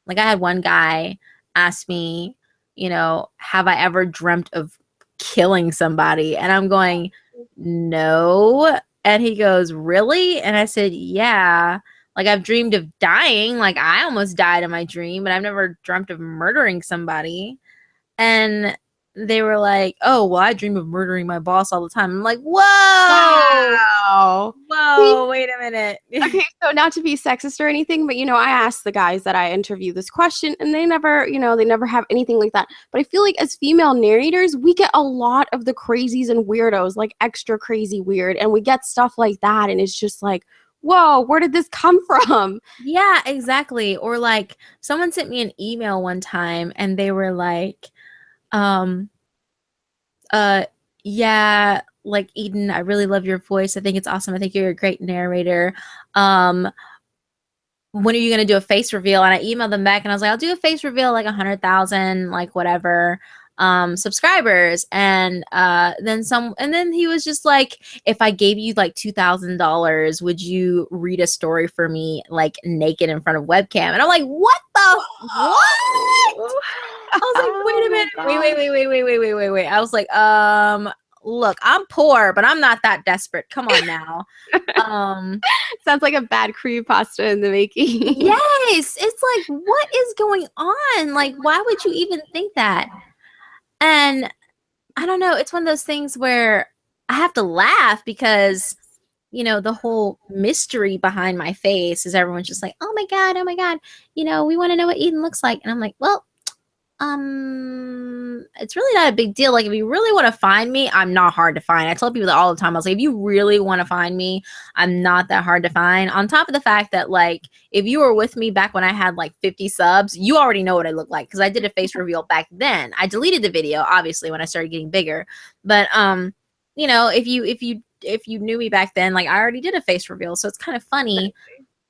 Like I had one guy ask me, you know, have I ever dreamt of killing somebody? And I'm going, no. And he goes, really? And I said, yeah. Like I've dreamed of dying. Like I almost died in my dream, but I've never dreamt of murdering somebody. And they were like, oh, well, I dream of murdering my boss all the time. I'm like, whoa, Wow. See, whoa, wait a minute. okay, so not to be sexist or anything, but I asked the guys that I interview this question and they never, they never have anything like that. But I feel like as female narrators, we get a lot of the crazies and weirdos, like extra crazy weird, and we get stuff like that and it's just like, whoa, where did this come from? Yeah, exactly. Or like someone sent me an email one time and they were like, um, uh, yeah, like Eden, I really love your voice. I think it's awesome. I think you're a great narrator. Um, when are you gonna do a face reveal? And I emailed them back and I was like, I'll do a face reveal like 100,000, like whatever. subscribers. And then he was just like, if I gave you like $2,000, would you read a story for me like naked in front of webcam? And I'm like, what the what? I was like, wait a minute. Wait. I was like, look, I'm poor, but I'm not that desperate. Come on now. Sounds like a bad creepypasta in the making. Yes. It's like, what is going on? Like, why would you even think that? And I don't know. It's one of those things where I have to laugh because, the whole mystery behind my face is everyone's just like, oh my God, we want to know what Eden looks like. And I'm like, well, it's really not a big deal. Like, if you really want to find me, I'm not hard to find. I tell people that all the time. I was like, if you really want to find me, I'm not that hard to find. On top of the fact that, like, if you were with me back when I had like 50 subs, you already know what I look like because I did a face reveal back then. I deleted the video, obviously, when I started getting bigger. But if you knew me back then, like, I already did a face reveal, so it's kind of funny.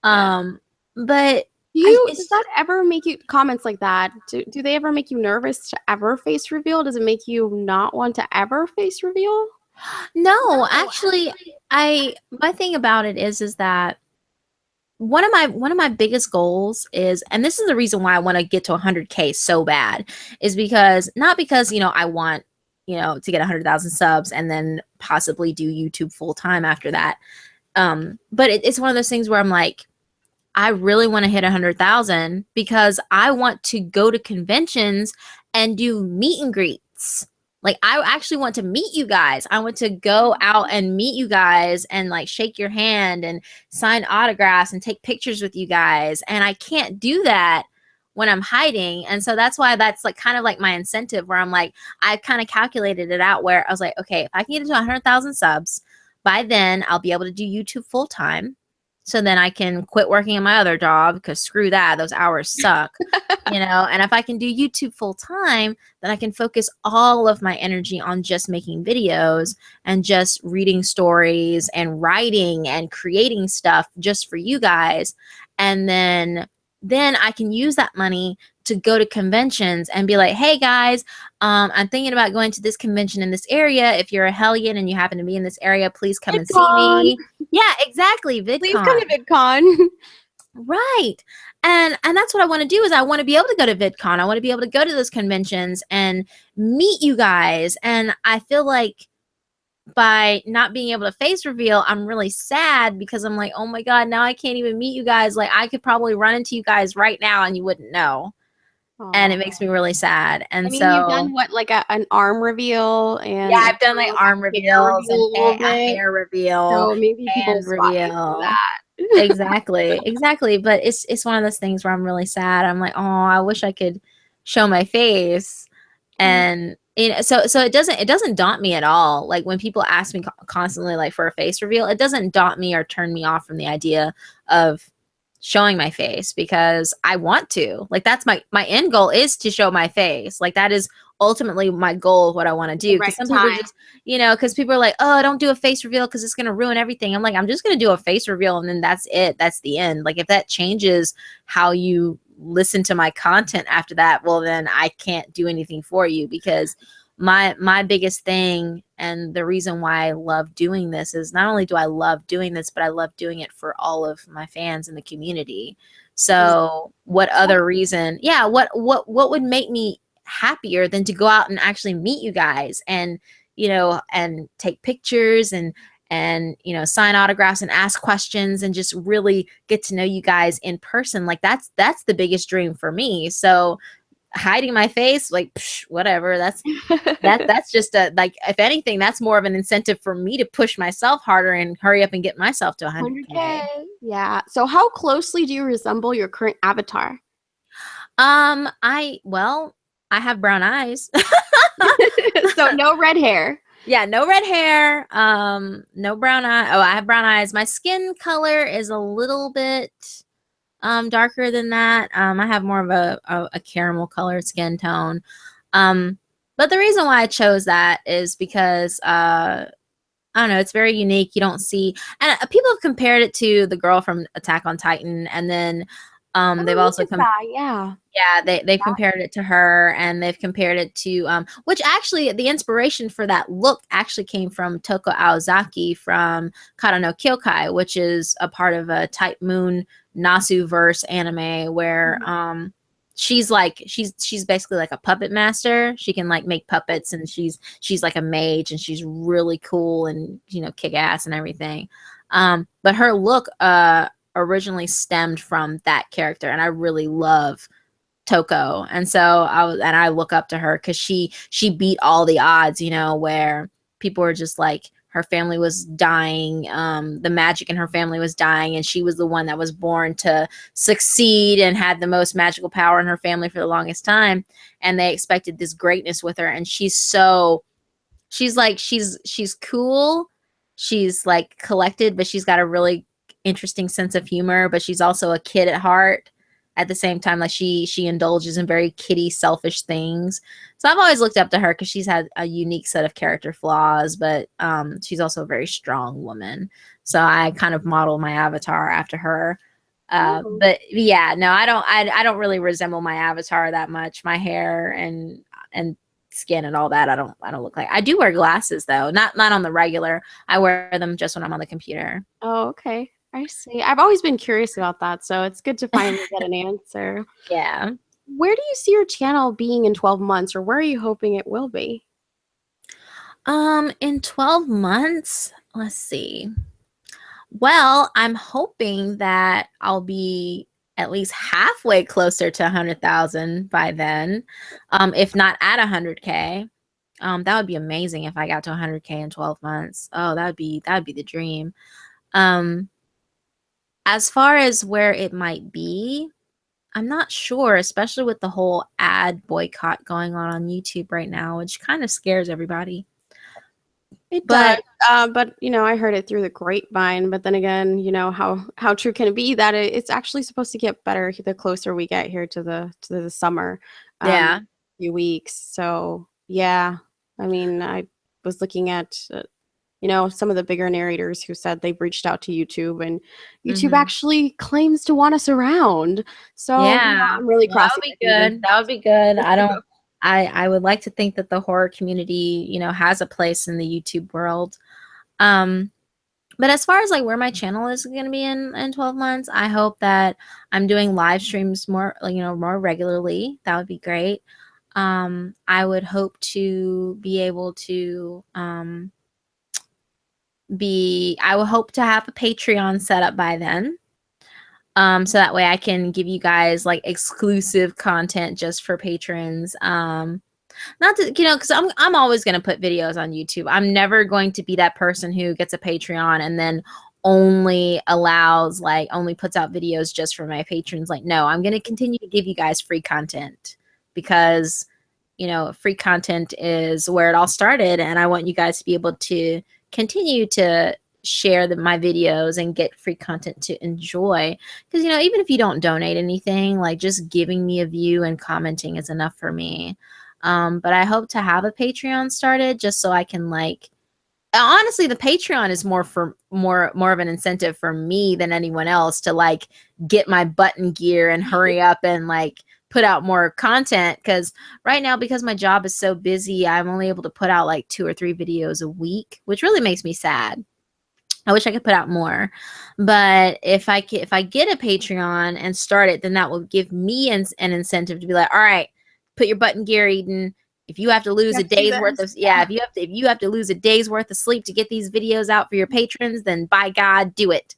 But Does that ever make you comments like that? Do they ever make you nervous to ever face reveal? Does it make you not want to ever face reveal? No, actually, my thing about it is that one of my biggest goals is, and this is the reason why I want to get to 100K so bad, is because not because I want to get 100,000 subs and then possibly do YouTube full time after that. But it's one of those things where I'm like, I really want to hit 100,000 because I want to go to conventions and do meet and greets. Like, I actually want to meet you guys. I want to go out and meet you guys and like shake your hand and sign autographs and take pictures with you guys. And I can't do that when I'm hiding. And so that's why that's like kind of like my incentive, where I'm like, I kind of calculated it out where I was like, okay, if I can get to 100,000 subs, by then I'll be able to do YouTube full time. So then I can quit working in my other job because screw that, those hours suck, and if I can do YouTube full time, then I can focus all of my energy on just making videos and just reading stories and writing and creating stuff just for you guys. And then I can use that money to go to conventions and be like, hey guys, I'm thinking about going to this convention in this area. If you're a Hellion and you happen to be in this area, please come and see me. Yeah, exactly. VidCon. Please come to VidCon. Right. And that's what I want to do, is I want to be able to go to VidCon. I want to be able to go to those conventions and meet you guys. And I feel like by not being able to face reveal, I'm really sad because I'm like, oh my God, now I can't even meet you guys. Like, I could probably run into you guys right now and you wouldn't know. Aww. And it makes me really sad. And you've done what, like an arm reveal? And yeah, I've done like arm reveals and a hair reveal. So maybe people reveal that. Exactly. But it's one of those things where I'm really sad. I'm like, oh, I wish I could show my face. And so it doesn't daunt me at all. Like, when people ask me constantly like for a face reveal, it doesn't daunt me or turn me off from the idea of showing my face, because I want to. Like, that's my end goal, is to show my face. Like, that is ultimately my goal of what I want to do. Because some people just, because people are like, oh, don't do a face reveal because it's going to ruin everything. I'm like, I'm just going to do a face reveal and then that's it. That's the end. Like, if that changes how you listen to my content after that, well, then I can't do anything for you, because my biggest thing and the reason why I love doing this is not only do I love doing this, but I love doing it for all of my fans in the community. So what other reason? Yeah, what would make me happier than to go out and actually meet you guys and and take pictures and sign autographs and ask questions and just really get to know you guys in person. Like, that's the biggest dream for me. So hiding my face, like, whatever, that's just like, if anything, that's more of an incentive for me to push myself harder and hurry up and get myself to 100K. Yeah. So how closely do you resemble your current avatar? I have brown eyes. So no red hair. Yeah, no red hair, no brown eye. Oh, I have brown eyes. My skin color is a little bit darker than that. I have more of a caramel colored skin tone. But the reason why I chose that is because I don't know, it's very unique. You don't see, and people have compared it to the girl from Attack on Titan, and then They've Oh, look also at that. Yeah. yeah, they've compared it to her, and they've compared it to which actually the inspiration for that look actually came from Toko Aozaki from Kara no Kyokai, which is a part of a Type Moon Nasu verse anime where Mhm. she's basically like a puppet master. She can like make puppets, and she's like a mage, and she's really cool and kick ass and everything. But her look originally stemmed from that character, and I really love Toko. And so I look up to her because she beat all the odds, where people were just like her family was dying, the magic in her family was dying, and she was the one that was born to succeed and had the most magical power in her family for the longest time. And they expected this greatness with her, and she's cool, she's like collected, but she's got a really interesting sense of humor, but she's also a kid at heart at the same time. Like she indulges in very kitty selfish things. So I've always looked up to her because she's had a unique set of character flaws, but she's also a very strong woman, so I kind of model my avatar after her. Oh. But yeah, no, I don't really resemble my avatar that much. My hair and skin and all that, I don't look like. I do wear glasses though, not on the regular. I wear them just when I'm on the computer. Oh, okay. I see. I've always been curious about that, so it's good to finally get an answer. Yeah. Where do you see your channel being in 12 months, or where are you hoping it will be? In 12 months, let's see. Well, I'm hoping that I'll be at least halfway closer to 100,000 by then, if not at 100K. That would be amazing if I got to 100K in 12 months. Oh, that would be the dream. Um, as far as where it might be, I'm not sure, especially with the whole ad boycott going on YouTube right now, which kind of scares everybody. It does, But but I heard it through the grapevine. But then again, how true can it be that it's actually supposed to get better the closer we get here to the summer, yeah. few weeks. So yeah, I mean, I was looking at some of the bigger narrators who said they've reached out to YouTube, and YouTube Hmm. actually claims to want us around. So Yeah. I'm really Well, that would crossing be my fingers. good. That would be good. I would like to think that the horror community, has a place in the YouTube world. Um, but as far as like where my channel is going to be in 12 months, I hope that I'm doing live streams more, like, more regularly. That would be great. I would hope to be able to I would hope to have a Patreon set up by then. So that way I can give you guys like exclusive content just for patrons. Not to, because I'm always going to put videos on YouTube. I'm never going to be that person who gets a Patreon and then only puts out videos just for my patrons. Like, no, I'm going to continue to give you guys free content because free content is where it all started, and I want you guys to be able to continue to share my videos and get free content to enjoy. Because even if you don't donate anything, like just giving me a view and commenting is enough for me. But I hope to have a Patreon started just so I can like honestly, the Patreon is more of an incentive for me than anyone else to like get my button gear and hurry up and like put out more content. Because right now, because my job is so busy, I'm only able to put out like 2 or 3 videos a week, which really makes me sad. I wish I could put out more. But if I get a Patreon and start it, then that will give me an incentive to be like, all right, put your button gear, Eden. If you have to lose You a have to do day's worth this. of if you have to lose a day's worth of sleep to get these videos out for your patrons, then by God, do it.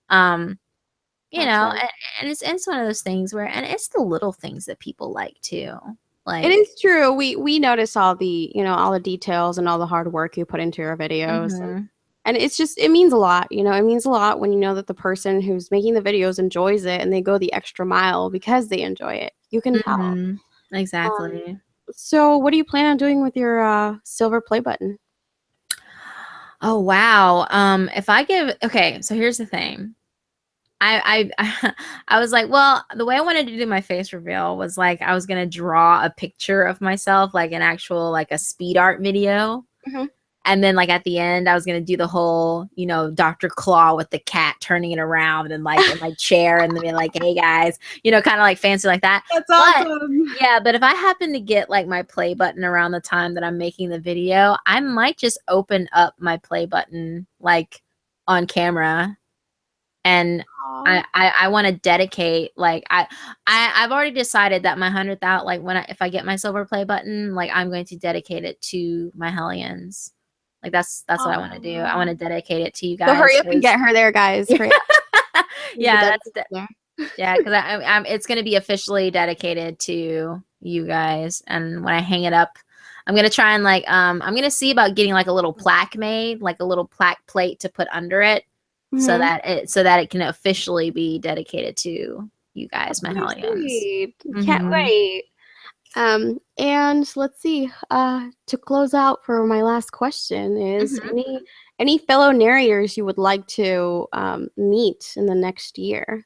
Um, That's right. and it's one of those things where, and it's the little things that people like too. It Like, is true. We notice all the details and all the hard work you put into your videos, mhm, and it's just it means a lot. It means a lot when you know that the person who's making the videos enjoys it and they go the extra mile because they enjoy it. You can tell. mhm, Um, exactly. so what do you plan on doing with your silver play button? Oh wow. If I give okay, so here's the thing. I I was like, well, the way I wanted to do my face reveal was like I was gonna draw a picture of myself, like an actual like a speed art video. Mhm. And then like at the end, I was gonna do the whole, you know, Dr. Claw with the cat turning it around and like in my chair and then be like, hey guys, you know, kind of like fancy like that. That's But awesome. yeah, but if I happen to get like my play button around the time that I'm making the video, I might just open up my play button like on camera, and Aw. I want to dedicate like I've already decided that my 100th like if I get my silver play button, like I'm going to dedicate it to my Hellions. Like that's what I want to do. I want to dedicate it to you So hurry guys. up and get her there, guys. Hurry up. Yeah, There. yeah, because I'm it's going to be officially dedicated to you guys. And when I hang it up, I'm going to try and like I'm going to see about getting like a little plaque made, like a little plaque plate to put under it, so Mhm. that it can officially be dedicated to you guys, my Very Hellions. sweet. Can't Mhm. wait. And let's see. To close out for my last question is Mhm. any fellow narrators you would like to meet in the next year?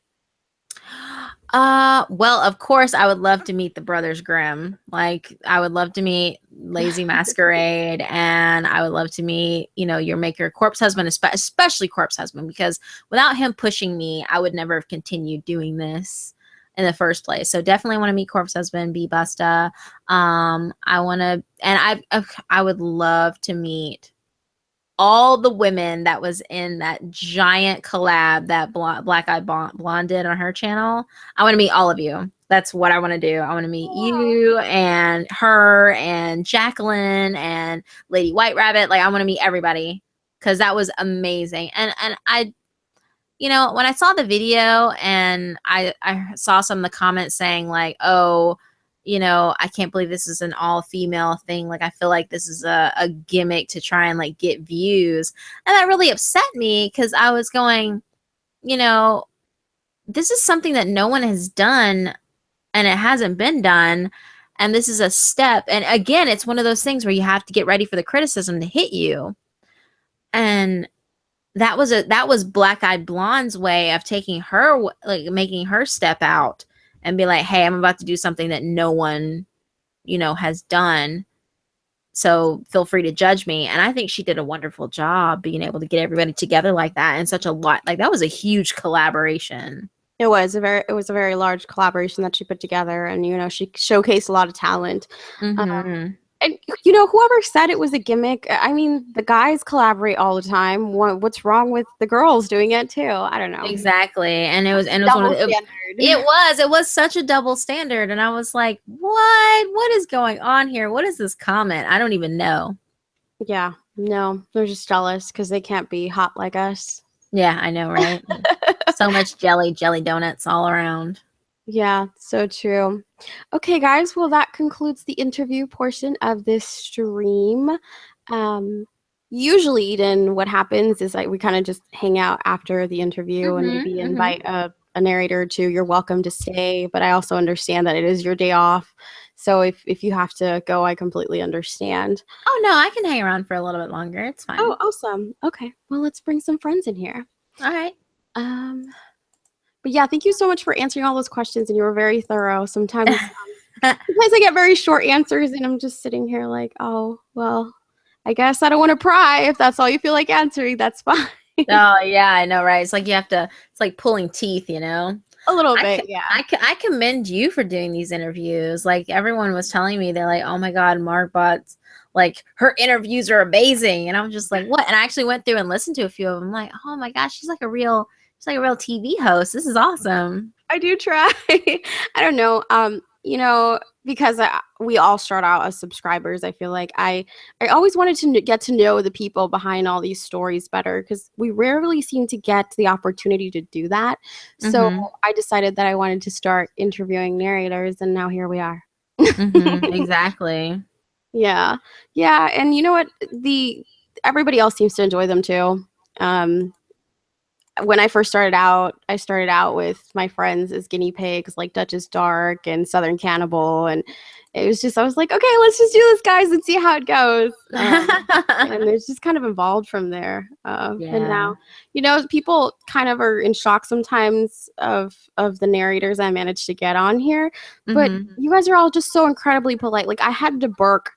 Well, of course, I would love to meet the Brothers Grimm. Like, I would love to meet Lazy Masquerade, and I would love to meet, you know, your maker, Corpse Husband, especially Corpse Husband, because without him pushing me, I would never have continued doing this in the first place. So definitely want to meet Corpse Husband, B Busta. I want to, and I would love to meet all the women that was in that giant collab that Black Eyed Blonde did on her channel. I want to meet all of you. That's what I want to do. I want to meet Wow. you and her and Jacqueline and Lady White Rabbit. Like I want to meet everybody because that was amazing. And I, you know, when I saw the video and I saw some of the comments saying like, oh, you know, I can't believe this is an all female thing. Like, I feel like this is a gimmick to try and like get views. And that really upset me because I was going, you know, this is something that no one has done and it hasn't been done. And this is a step. And again, it's one of those things where you have to get ready for the criticism to hit you. And that was Black Eyed Blonde's way of taking her, like making her step out and be like, hey, I'm about to do something that no one, you know, has done, so feel free to judge me. And I think she did a wonderful job being able to get everybody together like that, and such a lot, like that was a huge collaboration. It was a very large collaboration that she put together, and she showcased a lot of talent. Mm-hmm. And whoever said it was a gimmick, I mean, the guys collaborate all the time. What's wrong with the girls doing it too? I don't know. Exactly. And it was one of Double the, standard. it was such a double standard. And I was like, what is going on here? What is this comment? I don't even know. Yeah, no, they're just jealous because they can't be hot like us. Yeah, I know, right? So much jelly donuts all around. Yeah, so true. Okay, guys. Well, that concludes the interview portion of this stream. Um, Usually, Eden, what happens is like we kind of just hang out after the interview and maybe Mm-hmm, mm-hmm. invite a narrator or two. You're welcome to stay, but I also understand that it is your day off. So if you have to go, I completely understand. Oh no, I can hang around for a little bit longer. It's Oh, fine. awesome. Okay. Well, let's bring some friends in here. All right. Um, but yeah, thank you so much for answering all those questions, and you were very thorough. Sometimes I get very short answers, and I'm just sitting here like, oh, well, I guess I don't want to pry. If that's all you feel like answering, that's fine. Oh yeah, I know, right? It's like you have to. It's like pulling teeth, you know. A little bit, yeah. I commend you for doing these interviews. Like everyone was telling me, they're like, "Oh my God, Margbot's like her interviews are amazing," and I'm just like, "What?" And I actually went through and listened to a few of them. I'm like, "Oh my gosh, she's like a real TV host. This is awesome." I do try. I don't know. Because we all start out as subscribers, I feel like I always wanted to get to know the people behind all these stories better because we rarely seem to get the opportunity to do that. So Mm-hmm. I decided that I wanted to start interviewing narrators, and now here we are. Mm-hmm. Exactly. Yeah. Yeah. And you know what? Everybody else seems to enjoy them too. When I first started out, I started out with my friends as guinea pigs, like Duchess Dark and Southern Cannibal. And I was like, okay, let's just do this, guys, and see how it goes. And it's just kind of evolved from there. And Yeah. now, people kind of are in shock sometimes of the narrators I managed to get on here. But Mm-hmm. you guys are all just so incredibly polite. Like, I had to bark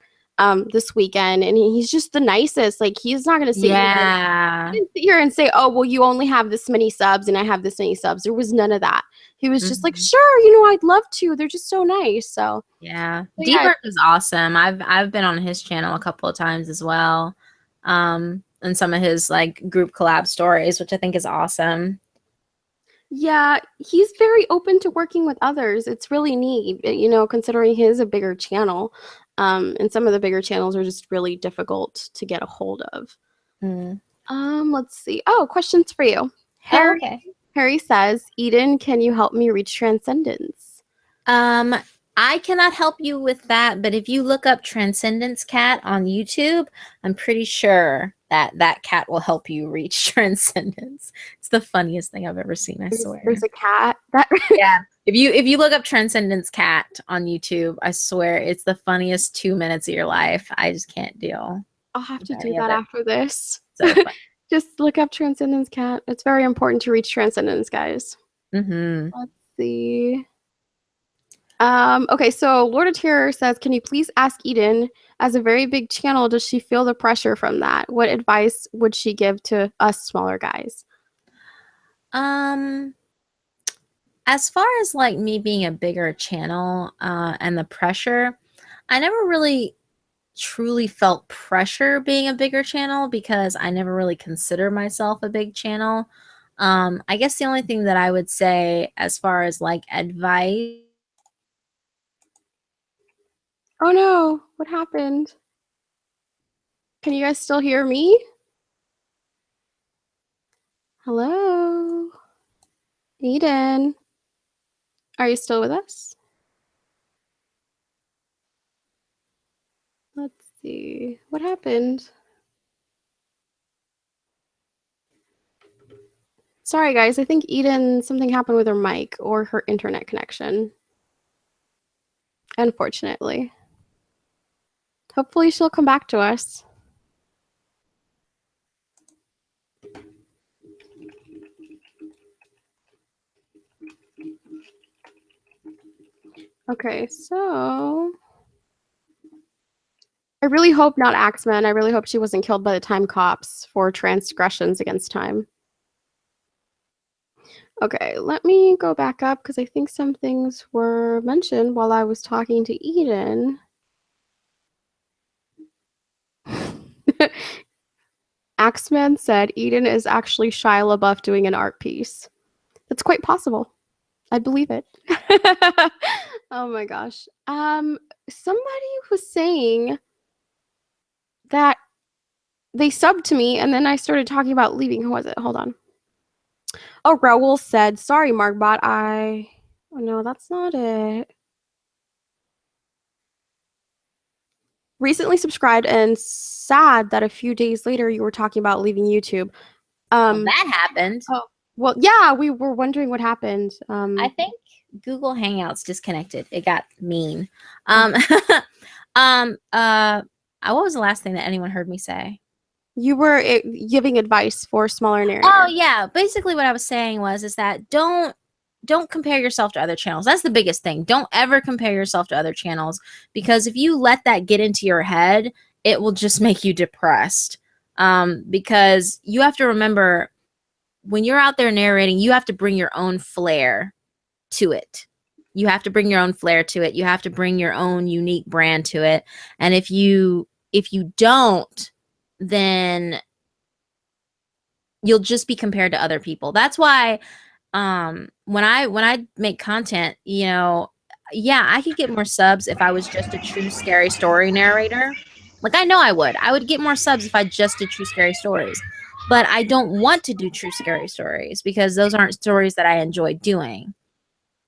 this weekend, and he's just the nicest. Like, he's not gonna sit here. Yeah. He didn't sit here and say, "Oh, well, you only have this many subs, and I have this many subs." There was none of that. He was just like, Mhm. "Sure, you know, I'd love to." They're just so nice. So Yeah. but yeah, Deeper is awesome. I've been on his channel a couple of times as well. And some of his like group collab stories, which I think is awesome. yeah, he's very open to working with others. It's really neat, you know, considering he is a bigger channel. And some of the bigger channels are just really difficult to get a hold of. Mm. Let's see. Oh, questions for you. Oh, Harry okay. Harry says, "Eden, can you help me reach transcendence?" Um, I cannot help you with that, but if you look up Transcendence Cat on YouTube, I'm pretty sure that that cat will help you reach transcendence. It's the funniest thing I've ever seen, I There's swear. a cat that Yeah. If you look up Transcendence Cat on YouTube, I swear it's the funniest 2 minutes of your life. I just can't deal I'll have with to do any of that it. after this. So fun. Just look up Transcendence Cat. It's very important to reach transcendence, guys. Mm-hmm. Let's see. Okay, so Lord of Terror says, "Can you please ask Eden, as a very big channel, does she feel the pressure from that? What advice would she give to us smaller guys?" Um, as far as like me being a bigger channel, and the pressure, I never really truly felt pressure being a bigger channel because I never really consider myself a big channel. I guess the only thing that I would say as far as like advice. Oh no, what happened? Can you guys still hear me? Hello? Eden, are you still with us? Let's see. What happened? Sorry, guys. I think Eden, something happened with her mic or her internet connection. Unfortunately. Hopefully, she'll come back to us. Okay, so I really hope not Axeman. I really hope she wasn't killed by the time cops for transgressions against time. Okay, let me go back up because I think some things were mentioned while I was talking to Eden. Axeman said Eden is actually Shia LaBeouf doing an art piece. That's quite possible. I believe it. Oh my gosh. Somebody was saying that they subbed to me and then I started talking about leaving. Who was it? Hold on. Oh, Raul said, "Sorry, Margbot, oh no, that's not it. Recently subscribed and sad that a few days later you were talking about leaving YouTube." Well, that happened. Oh, well, yeah, we were wondering what happened. I think Google Hangouts disconnected. It got mean. Oh, What was the last thing that anyone heard me say? you were giving advice for smaller Oh narrators. yeah, basically what I was saying was is that don't compare yourself to other channels. That's the biggest thing. Don't ever compare yourself to other channels because if you let that get into your head, it will just make you depressed. Because you have to remember when you're out there narrating, you have to bring your own flair to it. You have to bring your own flair to it. You have to bring your own unique brand to it. And if you don't, then you'll just be compared to other people. That's why when I make content, yeah, I could get more subs if I was just a true scary story narrator. Like I know I would get more subs if I just did true scary stories. But I don't want to do true scary stories because those aren't stories that I enjoy doing.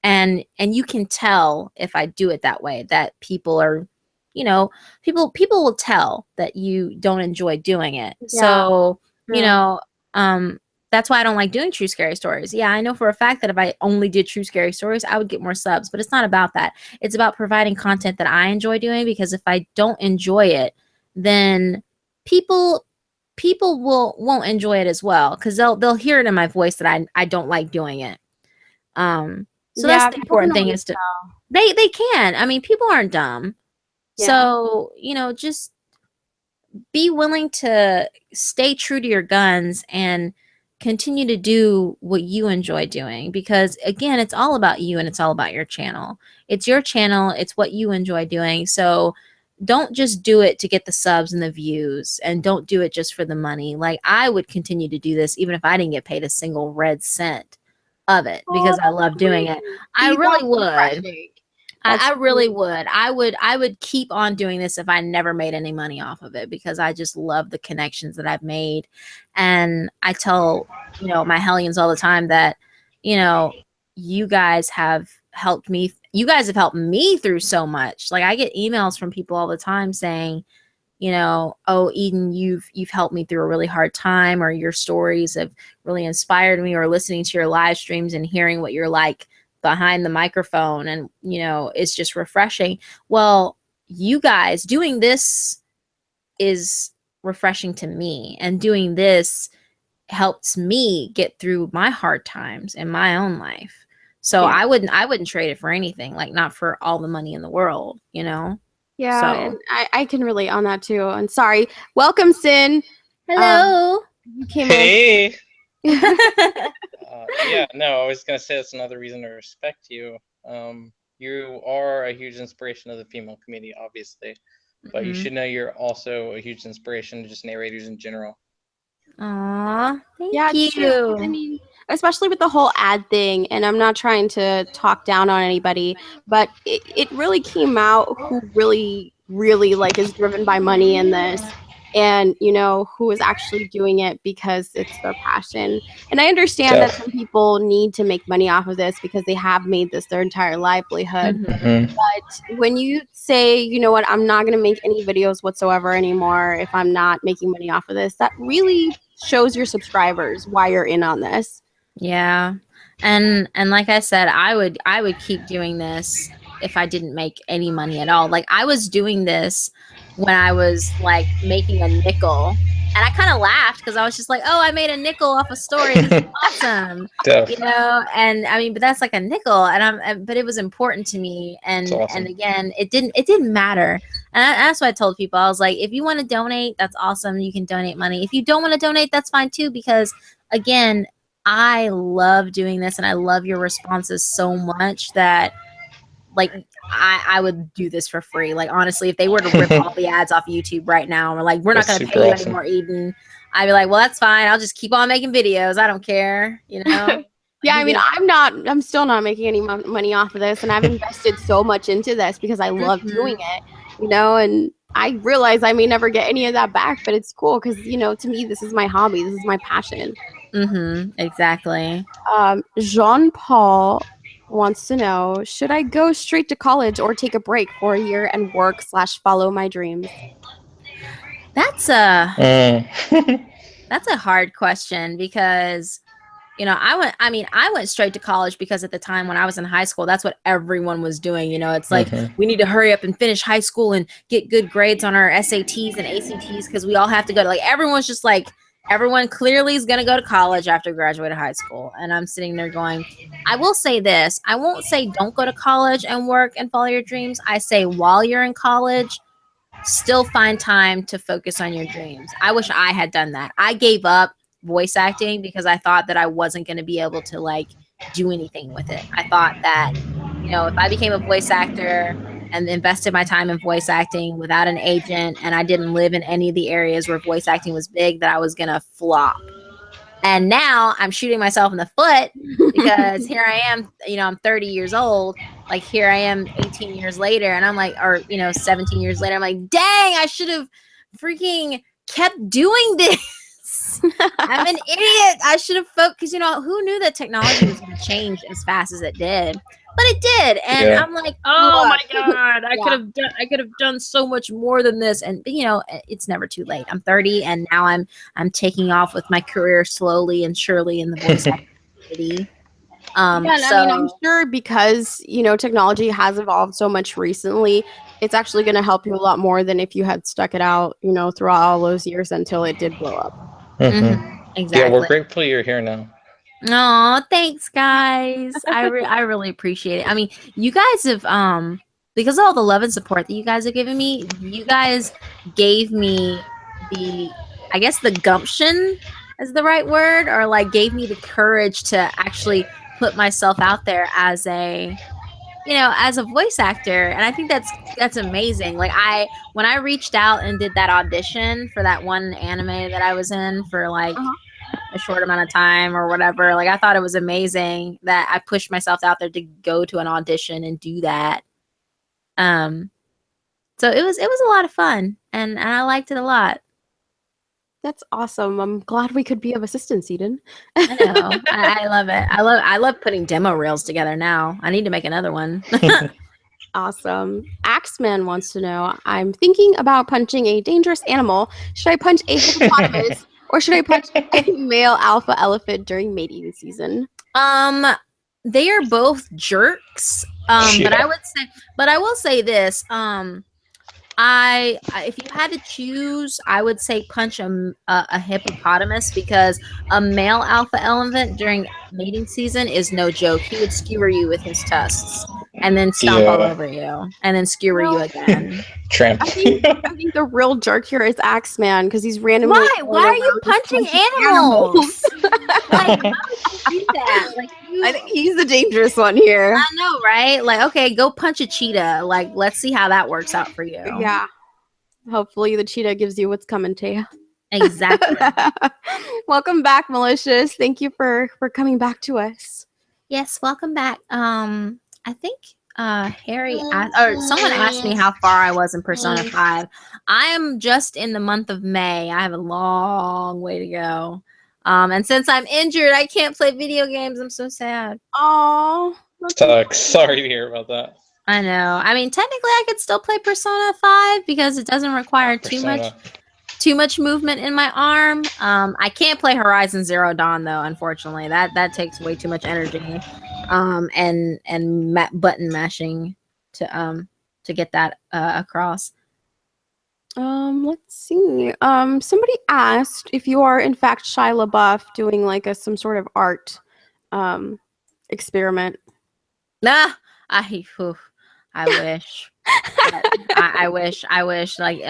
And you can tell if I do it that way that people are, people will tell that you don't enjoy doing it. Yeah, So, you true. know, um that's why I don't like doing true scary stories. Yeah, I know for a fact that if I only did true scary stories, I would get more subs, but it's not about that. It's about providing content that I enjoy doing because if I don't enjoy it, then people won't enjoy it as well because they'll hear it in my voice that I don't like doing it. So that's Yeah, the people can important thing always is to tell. they can. I mean, people aren't dumb. So, just be willing to stay true to your guns and continue to do what you enjoy doing, because again, it's all about you and it's all about your channel. It's your channel, it's what you enjoy doing. So don't just do it to get the subs and the views, and don't do it just for the money. Like, I would continue to do this even if I didn't get paid a single red cent of it, because I love doing it. I really would. I really would. I would keep on doing this if I never made any money off of it, because I just love the connections that I've made. And I tell, my Hellions all the time that, you guys have helped me. You guys have helped me through so much. Like, I get emails from people all the time saying, oh, Eden, you've helped me through a really hard time, or your stories have really inspired me, or listening to your live streams and hearing what you're like behind the microphone, and it's just refreshing. Well, you guys doing this is refreshing to me, and doing this helps me get through my hard times in my own life. So I wouldn't trade it for anything, like, not for all the money in the world, Yeah, so. and I can relate on that too. And sorry, welcome, Sin. Hello. You came Hey. in. Yeah, no, I was gonna say that's another reason to respect you. You are a huge inspiration of the female community, obviously, but you should know you're also a huge inspiration to just narrators in general. Aw, thank It's true. I mean, especially with the whole ad thing, and I'm not trying to talk down on anybody, but it really came out who really, really like is driven by money in this, and who is actually doing it because it's their passion. And I understand that some people need to make money off of this because they have made this their entire livelihood. But when you say, you know what, I'm not going to make any videos whatsoever anymore if I'm not making money off of this, that really shows your subscribers why you're in on this. Yeah. And like I said, I would keep doing this if I didn't make any money at all. Like, I was doing this when I was like making a nickel, and I kind of laughed because I was just like, oh, I made a nickel off a story. This is awesome. And I mean, but that's like a nickel, and but it was important to me. And awesome. And again, it didn't matter. And that's what I told people. I was like, if you want to donate, that's awesome. You can donate money. If you don't want to donate, that's fine too, because again, I love doing this, and I love your responses so much that, like, I would do this for free. Like, honestly, if they were to rip all the ads off YouTube right now, and we're like, we're not going to pay you anymore, Eden, I'd be like, well, that's fine. I'll just keep on making videos. I don't care, Yeah, I mean, I'm still not making any money off of this, and I've invested so much into this because I love doing it, and I realize I may never get any of that back, but it's cool because, to me, this is my hobby. This is my passion. Exactly. Jean-Paul wants to know, should I go straight to college or take a break for a year and work/follow my dreams? That's a hard question, because I went straight to college because at the time when I was in high school, that's what everyone was doing. It's like, we need to hurry up and finish high school and get good grades on our SATs and ACTs, because we all have to go to, like, everyone's just like, everyone clearly is going to go to college after graduating high school. And I'm sitting there going, I will say this. I won't say don't go to college and work and follow your dreams. I say while you're in college, still find time to focus on your dreams. I wish I had done that. I gave up voice acting because I thought that I wasn't going to be able to, like, do anything with it. I thought that, if I became a voice actor and invested my time in voice acting without an agent, and I didn't live in any of the areas where voice acting was big, that I was going to flop. And now I'm shooting myself in the foot because here I am, I'm 30 years old. Like, here I am 18 years later, and I'm like, or, 17 years later, I'm like, dang, I should have freaking kept doing this. I'm an idiot. I should have focused, who knew that technology was going to change as fast as it did? But it did, and I'm like, oh my god, I could have done so much more than this. And it's never too late. I'm 30, and now I'm taking off with my career slowly and surely in the voice acting community. I mean, I'm sure because technology has evolved so much recently, it's actually going to help you a lot more than if you had stuck it out, throughout all those years until it did blow up. Exactly. Yeah, we're grateful you're here now. Oh, thanks, guys. I really appreciate it. I mean, you guys have because of all the love and support that you guys have given me, you guys gave me the, I guess the gumption is the right word, or like gave me the courage to actually put myself out there as a, as a voice actor. And I think that's amazing. Like when I reached out and did that audition for that one anime that I was in for like a short amount of time or whatever, like I thought it was amazing that I pushed myself out there to go to an audition and do that. So it was a lot of fun, and I liked it a lot. That's awesome. I'm glad we could be of assistance, Eden. I know. I love it. I love putting demo reels together now. I need to make another one. Awesome. Axeman wants to know, I'm thinking about punching a dangerous animal. Should I punch a hippopotamus or should I punch a male alpha elephant during mating season? They are both jerks. But I will say this. If you had to choose, I would say punch a hippopotamus, because a male alpha elephant during mating season is no joke. He would skewer you with his tusks and then stomp all over you and then skewer you again. Tramp. I think the real jerk here is Axeman, because he's randomly. Why are you punching animals? Like, how would you do that? Like, I think he's the dangerous one here. I know, right? Like, okay, go punch a cheetah. Like, let's see how that works out for you. Yeah. Hopefully the cheetah gives you what's coming to you. Exactly. Welcome back, Malicious. Thank you for coming back to us. Yes, welcome back. I think Harry asked, or someone asked me how far I was in Persona 5. I am just in the month of May. I have a long way to go. And since I'm injured, I can't play video games. I'm so sad. Oh, Sucks. Sorry to hear about that. I know. I mean, technically, I could still play Persona 5 because it doesn't require too much movement in my arm. I can't play Horizon Zero Dawn though, unfortunately. That takes way too much energy. And button mashing to get that across. Let's see. Somebody asked if you are in fact Shia LaBeouf doing like some sort of art experiment. Nah, I wish. I wish. Like,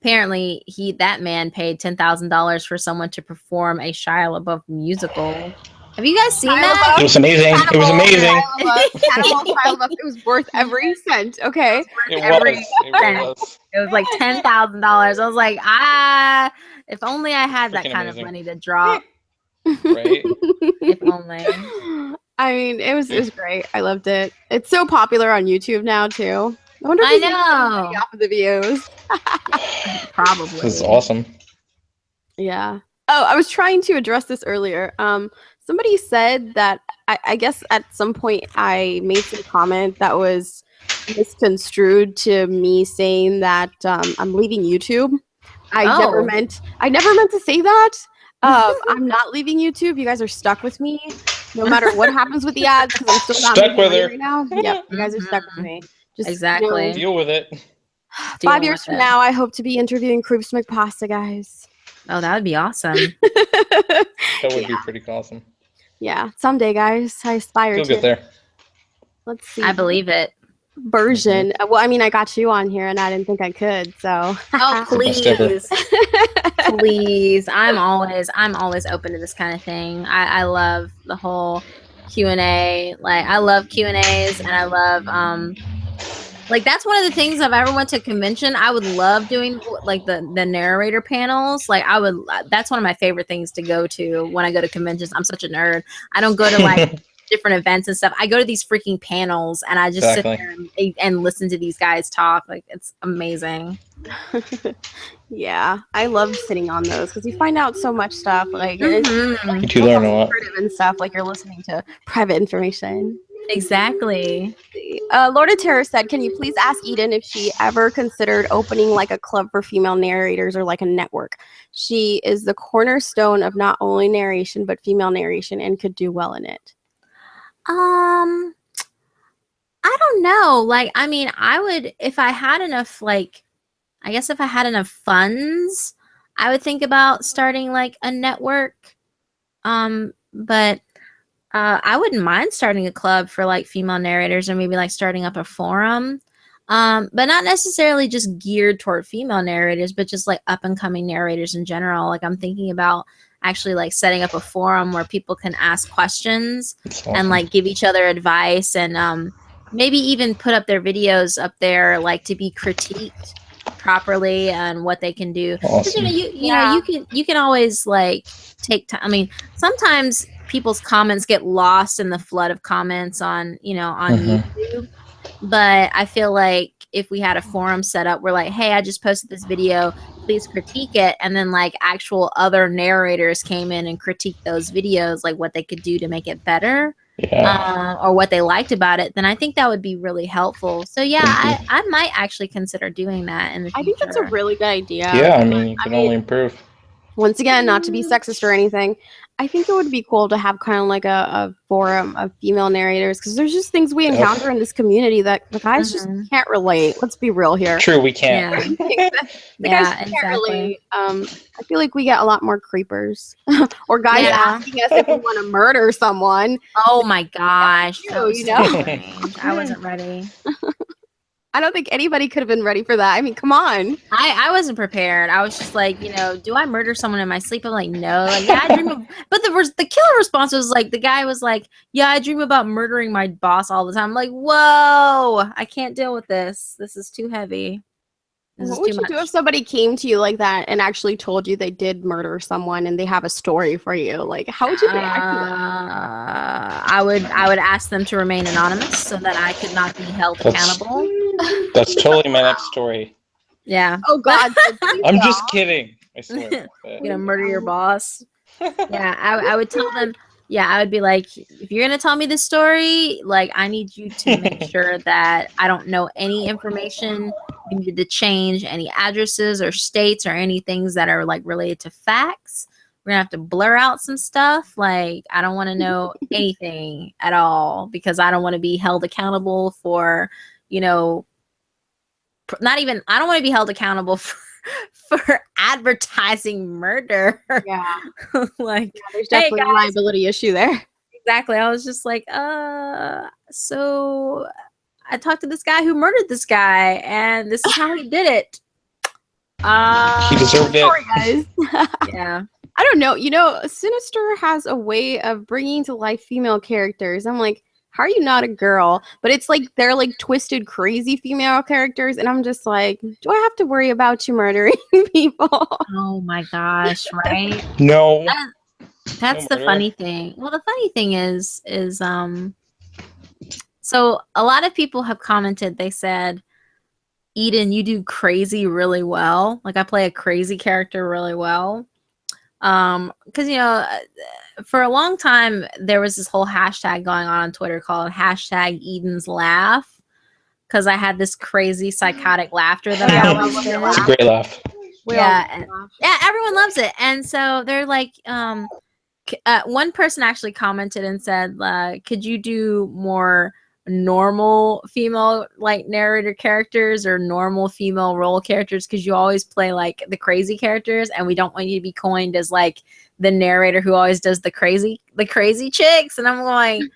apparently that man paid $10,000 for someone to perform a Shia LaBeouf musical. Have you guys seen that? It was amazing. It was amazing. Shia LaBeouf. It was worth every cent. Okay. It was like $10,000. I was like, if only I had that kind of money to drop. Right? If only. I mean, it was great. I loved it. It's so popular on YouTube now too. I wonder if he's making money off of the views. Probably. This is awesome. Yeah. Oh, I was trying to address this earlier. Somebody said that I guess at some point I made some comment that was misconstrued to me saying that I'm leaving YouTube. I never meant to say that. I'm not leaving YouTube. You guys are stuck with me, no matter what happens with the ads, because I'm still not stuck with her right now. Yep, you guys are stuck with me. Just exactly. Deal with it. 5 years from now, I hope to be interviewing Kroops McPasta, guys. Oh, that would be awesome. That would be pretty awesome. Yeah, someday, guys. I aspire to. You'll get there. Let's see. I believe it. Version. Well, I mean, I got you on here, and I didn't think I could. So. Oh, please, please. I'm always open to this kind of thing. I love the whole Q&A. Like, I love Q&As, and I love like, that's one of the things, if I ever went to a convention, I would love doing like the narrator panels. Like, that's one of my favorite things to go to when I go to conventions. I'm such a nerd. I don't go to like different events and stuff. I go to these freaking panels and I just sit there and listen to these guys talk. Like, it's amazing. Yeah, I love sitting on those because you find out so much stuff. Like, you do learn a lot and stuff. Like, you're listening to private information. Exactly. Lord of Terror said, can you please ask Eden if she ever considered opening like a club for female narrators or like a network? She is the cornerstone of not only narration but female narration and could do well in it. I don't know. Like, I mean, I would, if I had enough, like, I guess if I had enough funds, I would think about starting like a network. But I wouldn't mind starting a club for like female narrators, or maybe like starting up a forum. But not necessarily just geared toward female narrators, but just like up and coming narrators in general. Like I'm thinking about actually like setting up a forum where people can ask questions Awesome. and like give each other advice, and maybe even put up their videos up there like to be critiqued properly and what they can do. Awesome. You know you can always like take time. I mean, sometimes people's comments get lost in the flood of comments on YouTube. But I feel like if we had a forum set up, we're like, hey, I just posted this video, please critique it. And then like actual other narrators came in and critiqued those videos, like what they could do to make it better. Or what they liked about it, then I think that would be really helpful. So yeah, I might actually consider doing that in the future. I think that's a really good idea. Yeah, I mean, you can only improve. Once again, not to be sexist or anything, I think it would be cool to have kind of like a forum of female narrators, because there's just things we encounter in this community that the guys just can't relate. Let's be real here. True, we can't. Yeah. The guys can't relate. I feel like we get a lot more creepers or guys asking us if we want to murder someone. Oh my gosh, you know, I wasn't ready. I don't think anybody could have been ready for that. I mean, come on. I wasn't prepared. I was just like, do I murder someone in my sleep? I'm like, no. Like, yeah, I dream of. But the killer response was like, the guy was like, yeah, I dream about murdering my boss all the time. I'm like, whoa, I can't deal with this. This is too heavy. What would you do if somebody came to you like that and actually told you they did murder someone and they have a story for you? Like, how would you react to that? I would ask them to remain anonymous so that I could not be held accountable. That's totally my next story. Yeah. Oh God. I'm just kidding. I swear. You're gonna murder your boss. Yeah, I would tell them. Yeah, I would be like, if you're gonna tell me this story, like I need you to make sure that I don't know any information. You need to change any addresses or states or any things that are like related to facts. We're gonna have to blur out some stuff. Like I don't want to know anything at all, because I don't want to be held accountable for, not even. I don't want to be held accountable for advertising murder. Yeah. Like there's definitely a liability issue there. Exactly. I was just like, so I talked to this guy who murdered this guy, and this is how he did it. He deserved it. Sorry, guys. Yeah. I don't know. Sinister has a way of bringing to life female characters. I'm like, how are you not a girl? But it's like they're like twisted, crazy female characters, and I'm just like, do I have to worry about you murdering people? Oh my gosh! Right? No. That's the funny thing. Well, the funny thing is, so a lot of people have commented. They said, Eden, you do crazy really well. Like I play a crazy character really well. Because for a long time there was this whole hashtag going on Twitter called hashtag Eden's Laugh, because I had this crazy psychotic laughter that I always did. It's a great laugh. Yeah, everyone loves it. And so they're like, one person actually commented and said, could you do more normal female like narrator characters or normal female role characters, because you always play like the crazy characters, and we don't want you to be coined as like the narrator who always does the crazy chicks. And I'm going,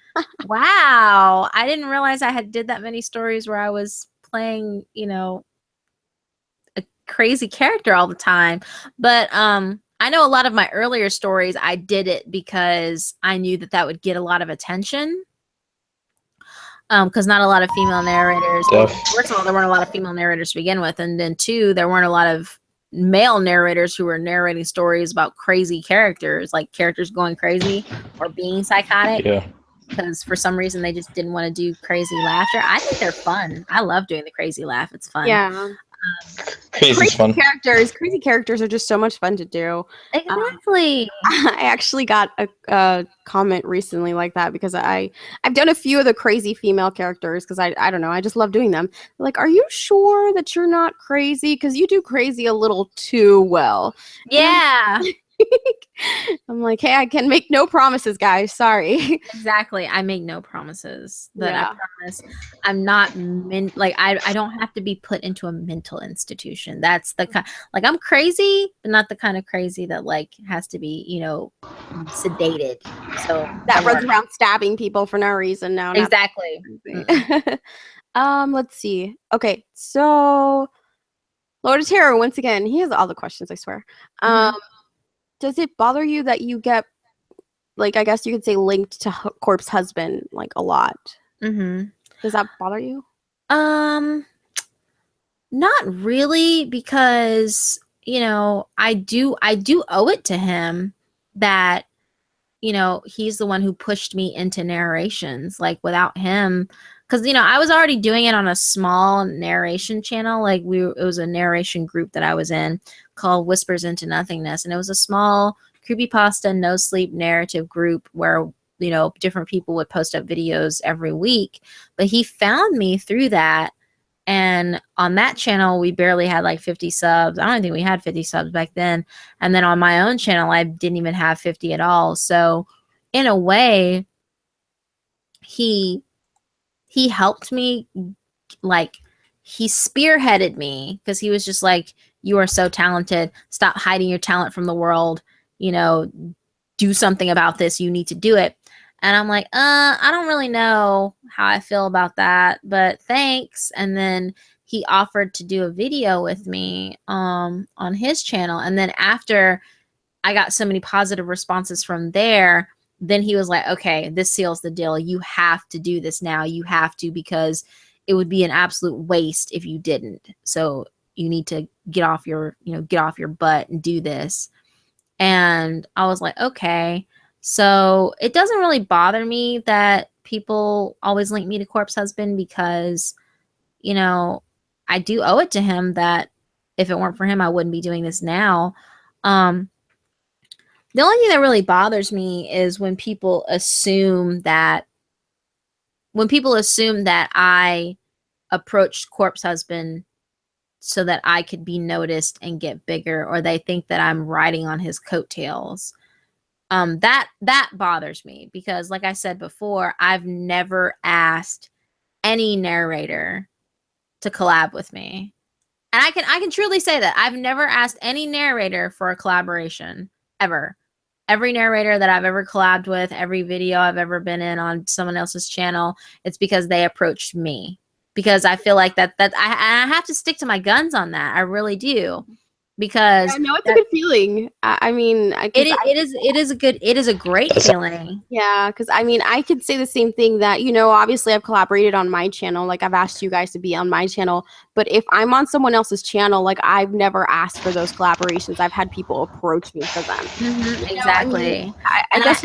wow, I didn't realize I had did that many stories where I was playing a crazy character all the time. But I know a lot of my earlier stories I did it because I knew that would get a lot of attention. Because not a lot of female narrators. Well, first of all, there weren't a lot of female narrators to begin with, and then two, there weren't a lot of male narrators who were narrating stories about crazy characters, like characters going crazy or being psychotic. Yeah. Because for some reason they just didn't want to do crazy laughter. I think they're fun. I love doing the crazy laugh. It's fun. Yeah. Crazy fun. Crazy characters are just so much fun to do. Exactly. I actually got a comment recently like that, because I've done a few of the crazy female characters, because I don't know, I just love doing them. They're like, are you sure that you're not crazy? Because you do crazy a little too well. Yeah. I'm like, hey, I can make no promises, guys. Sorry. Exactly. I make no promises. But I promise I'm not I don't have to be put into a mental institution. That's the kind, like, I'm crazy, but not the kind of crazy that like has to be, sedated. So that runs around stabbing people for no reason. No, exactly. Let's see. Okay, so Lord of Terror, once again, he has all the questions, I swear. Does it bother you that you get, like, I guess you could say linked to Corpse Husband, like, a lot? Does that bother you? Not really, because, you know, I do owe it to him that, you know, he's the one who pushed me into narrations. Like, without him, because, you know, I was already doing it on a small narration channel. Like, it was a narration group that I was in called Whispers into Nothingness, and it was a small creepypasta no sleep narrative group where, you know, different people would post up videos every week. But he found me through that, and on that channel we barely had like 50 subs. I don't think we had 50 subs back then. And then on my own channel I didn't even have 50 at all. So in a way, he helped me. Like, he spearheaded me, because he was just like, you are so talented, stop hiding your talent from the world, you know, do something about this, you need to do it. And I'm like, I don't really know how I feel about that, but thanks. And then he offered to do a video with me on his channel. And then after I got so many positive responses from there, then he was like, okay, this seals the deal. You have to do this now. You have to, because it would be an absolute waste if you didn't. So you need to get off your butt and do this. And I was like, okay. So it doesn't really bother me that people always link me to Corpse Husband, because, you know, I do owe it to him that if it weren't for him, I wouldn't be doing this now. The only thing that really bothers me is when people assume that I approached Corpse Husband so that I could be noticed and get bigger, or they think that I'm riding on his coattails. That bothers me, because like I said before, I've never asked any narrator to collab with me. And I can truly say that I've never asked any narrator for a collaboration ever. Every narrator that I've ever collabed with, every video I've ever been in on someone else's channel, it's because they approached me. Because I feel like that I have to stick to my guns on that. I really do. Because I know it's a good feeling. I mean, it is a great feeling. Yeah, because I mean, I could say the same thing that, you know, obviously I've collaborated on my channel. Like, I've asked you guys to be on my channel. But if I'm on someone else's channel, like, I've never asked for those collaborations. I've had people approach me for them. Exactly. I guess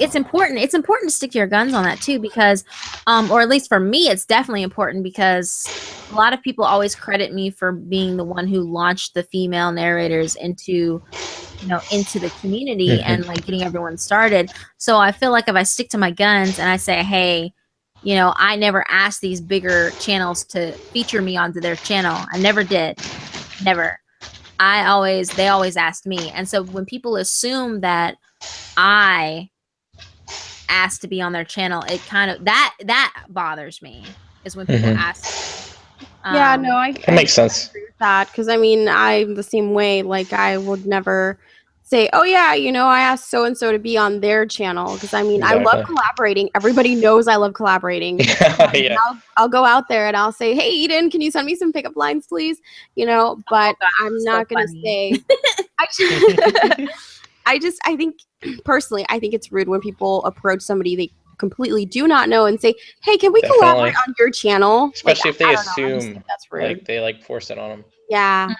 it's important. It's important to stick to your guns on that too, because, or at least for me, it's definitely important, because a lot of people always credit me for being the one who launched the female narrators into the community and like getting everyone started. So I feel like if I stick to my guns and I say, hey, you know, I never asked these bigger channels to feature me onto their channel. I never did. Never. They always asked me. And so when people assume that I asked to be on their channel, it kind of that bothers me, is when people ask. Yeah, no, that makes sense. Agree with that, because I mean, I'm the same way. Like, I would never say, oh yeah, you know, I asked so and so to be on their channel, because I mean, I love collaborating. Everybody knows I love collaborating. Yeah. I'll go out there and I'll say, hey Eden, can you send me some pickup lines, please? You know, but I'm not gonna say. I think personally, I think it's rude when people approach somebody they completely do not know and say, hey, can we collaborate on your channel? Especially like, if they assume that's rude. like they like force it on them. Yeah.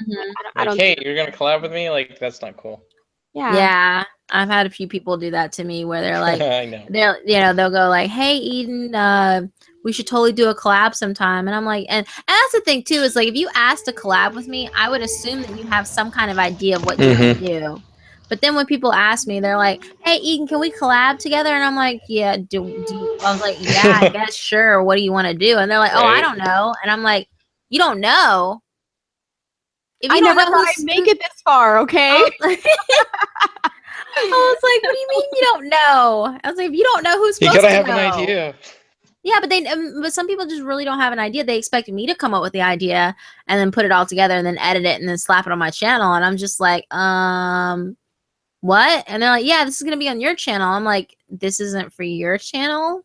I don't hey, you're gonna collab with me? Like, that's not cool. Yeah. I've had a few people do that to me, where they're like, I know. They'll go like, hey Eden, we should totally do a collab sometime. And I'm like, and that's the thing too, is like, if you ask to collab with me, I would assume that you have some kind of idea of what you can do. But then when people ask me, they're like, hey Eden, can we collab together? And I'm like, yeah, I was like, yeah, I guess, sure. What do you want to do? And they're like, oh, I don't know. And I'm like, you don't know? If you never thought I'd make it this far, okay? I was like, what do you mean you don't know? I was like, if you don't know, who's supposed to know? You gotta have an idea. Yeah, but some people just really don't have an idea. They expect me to come up with the idea and then put it all together and then edit it and then slap it on my channel. And I'm just like, what? And they're like, yeah, this is going to be on your channel. I'm like, this isn't for your channel?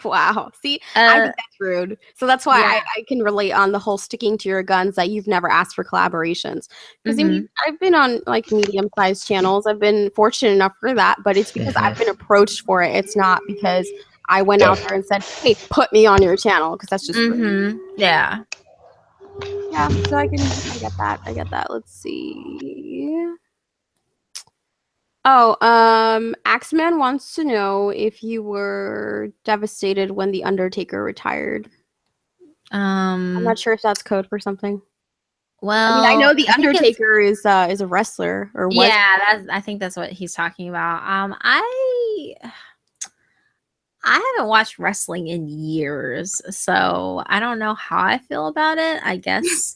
Wow. See, I think that's rude. So that's why yeah. I can relate on the whole sticking to your guns that you've never asked for collaborations. Because I Mhm. mean, I've been on like medium-sized channels. I've been fortunate enough for that, but it's because I've been approached for it. It's not because I went out there and said, "Hey, put me on your channel," because that's just rude. Yeah. Yeah. So I get that. I get that. Let's see. Oh, Axeman wants to know if you were devastated when the Undertaker retired. I'm not sure if that's code for something. Well, I mean, I know the I think it's- Undertaker is a wrestler or was. Yeah, I think that's what he's talking about. I haven't watched wrestling in years, so I don't know how I feel about it. I guess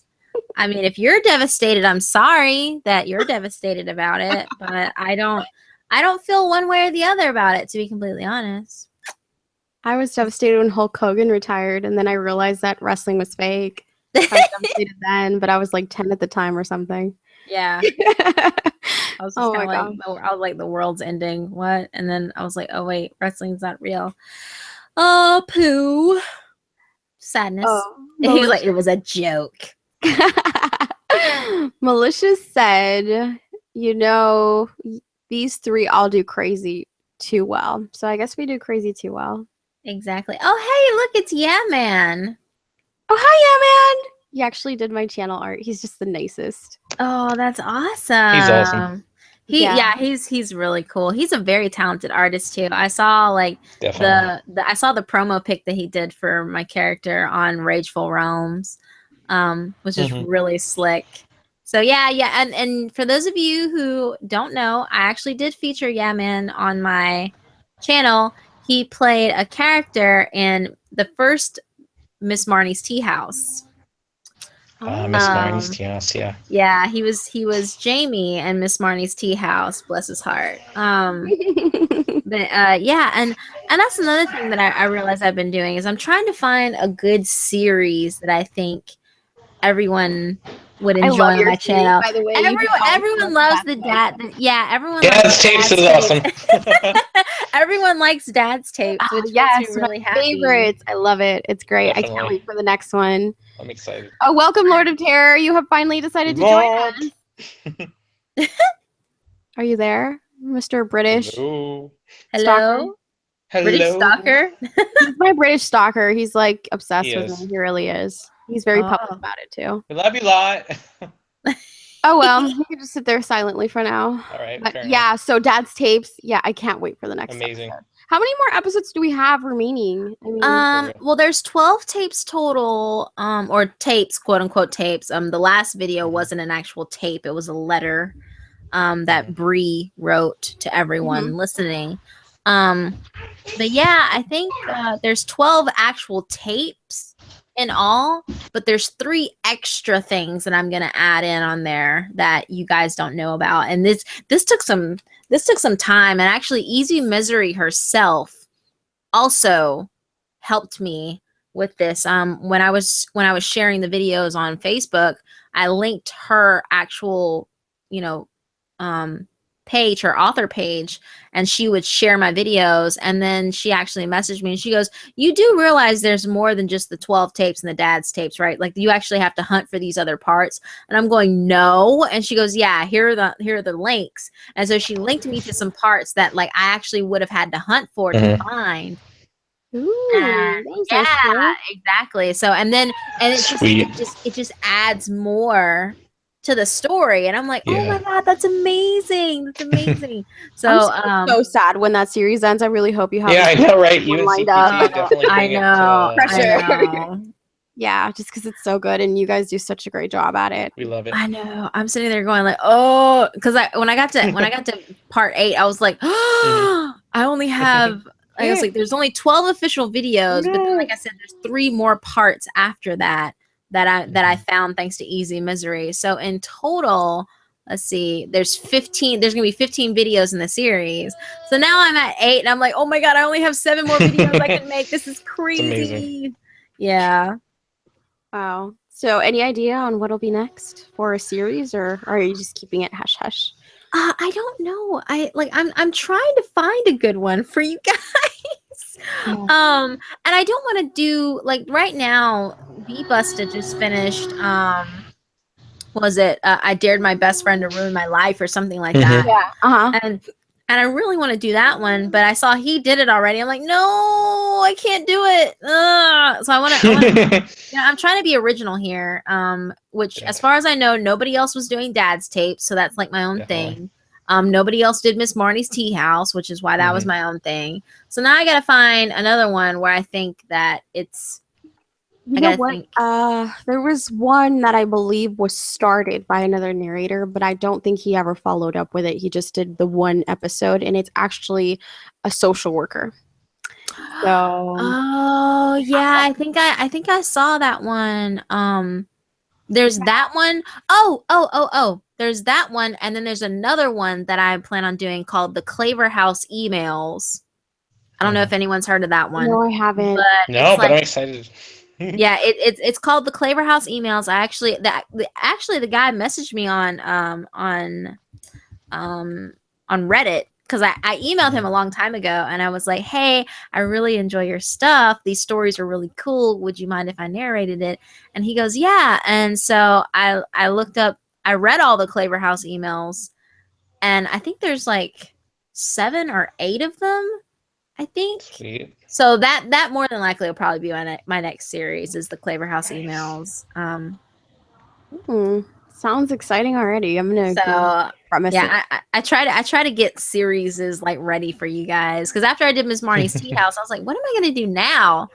I mean, if you're devastated, I'm sorry that you're devastated about it, but I don't feel one way or the other about it, to be completely honest. I was devastated when Hulk Hogan retired, and then I realized that wrestling was fake. I was devastated then, but I was like 10 at the time or something. Yeah. I was just Oh kind my of like, I was like, the world's ending. What? And then I was like, oh wait, wrestling's not real. Oh, poo. Sadness. Oh, And he was like, it was a joke. Malicious said, you know, these three all do crazy too well. So I guess we do crazy too well. Exactly. Oh, hey, look, it's Yeah Man. Oh, hi, Yeah Man. He actually did my channel art. He's just the nicest. Oh, that's awesome. He's awesome. He's really cool. He's a very talented artist too. I saw like Definitely. I saw the promo pic that he did for my character on Rageful Realms, which is really slick. So yeah, and for those of you who don't know, I actually did feature Yeah Man on my channel. He played a character in the first Miss Marnie's Tea House. Miss Marnie's Tea House, yeah. Yeah, he was Jamie and Miss Marnie's Tea House, bless his heart. But yeah, and that's another thing that I realize I've been doing is I'm trying to find a good series that I think everyone would I enjoy love on your my series, channel. by the way. Everyone loves the dad. Yeah, everyone Dad's loves tapes Dad's is awesome. Everyone likes Dad's tapes, which yes, makes me really my happy. favorites. I love it. It's great. I can't Definitely. wait for the next one. I'm excited. Oh, welcome, Lord of Terror. You have finally decided to join us. Are you there, Mr. British? Hello. Hello? British stalker? He's my British stalker. He's like obsessed He with is. me. He really is. He's very public about it too. We love you a lot. Oh well, you can just sit there silently for now. All right. But fair yeah, enough. so Dad's tapes. Yeah, I can't wait for the next Amazing. episode. How many more episodes do we have remaining? I mean, Well, there's 12 tapes total, or tapes, quote unquote tapes. The last video wasn't an actual tape; it was a letter, that Bree wrote to everyone listening. But yeah, I think there's 12 actual tapes in all, but there's 3 extra things that I'm gonna add in on there that you guys don't know about. And this took some time, and actually, Easy Misery herself also helped me with this. When I was sharing the videos on Facebook, I linked her actual, page, her author page, and she would share my videos. And then she actually messaged me and she goes, "You do realize there's more than just the 12 tapes and the Dad's tapes, right? Like you actually have to hunt for these other parts." And I'm going, "No." And she goes, "Yeah, here are the links." And so she linked me to some parts that like I actually would have had to hunt for to find. ooh, Yeah, exactly. So and it just adds more to the story, and I'm like, oh my god, that's amazing, that's amazing. So I'm so sad when that series ends. I really hope you have. Yeah, I know, right? You and lined CPT up. definitely I bring know, it to, Pressure. I know. Yeah, just because it's so good and you guys do such a great job at it. We love it. I know. I'm sitting there going like, oh, because when I got to part 8, I was like, oh, I only have. I was like, there's only 12 official videos, but then, like I said, there's 3 more parts after that I found thanks to Easy Misery. So in total, let's see, there's 15. There's gonna be 15 videos in the series. So now I'm at 8, and I'm like, oh my god, I only have 7 more videos I can make. This is crazy. Yeah. Wow. So any idea on what'll be next for a series, or are you just keeping it hush hush? I don't know. I'm trying to find a good one for you guys. And I don't want to do like right now. Be Busted just finished. Was it? I dared my best friend to ruin my life or something like that. Yeah. And I really want to do that one, but I saw he did it already. I'm like, no, I can't do it. So I want to. I'm trying to be original here. Which, as far as I know, nobody else was doing Dad's tapes, so that's like my own thing. Nobody else did Miss Marnie's Tea House, which is why that was my own thing. So now I got to find another one where I think that it's. You know what? There was one that I believe was started by another narrator, but I don't think he ever followed up with it. He just did the one episode, and it's actually a social worker. So, oh yeah, I think I saw that one. There's that one. Oh. There's that one, and then there's another one that I plan on doing called the Claver House Emails. I don't know if anyone's heard of that one. No, I haven't. But I'm excited. Yeah, it's called the Claver House Emails. I actually the guy messaged me on Reddit because I emailed him a long time ago and I was like, hey, I really enjoy your stuff. These stories are really cool. Would you mind if I narrated it? And he goes, yeah. And so I looked up, I read all the Claver House emails, and I think there's like 7 or 8 of them. I think. Sweet. So that more than likely will probably be my next series is the Claver House Emails. Sounds exciting already. I'm gonna promise. Yeah, I try to get series like ready for you guys because after I did Miss Marnie's Tea House, I was like, what am I gonna do now?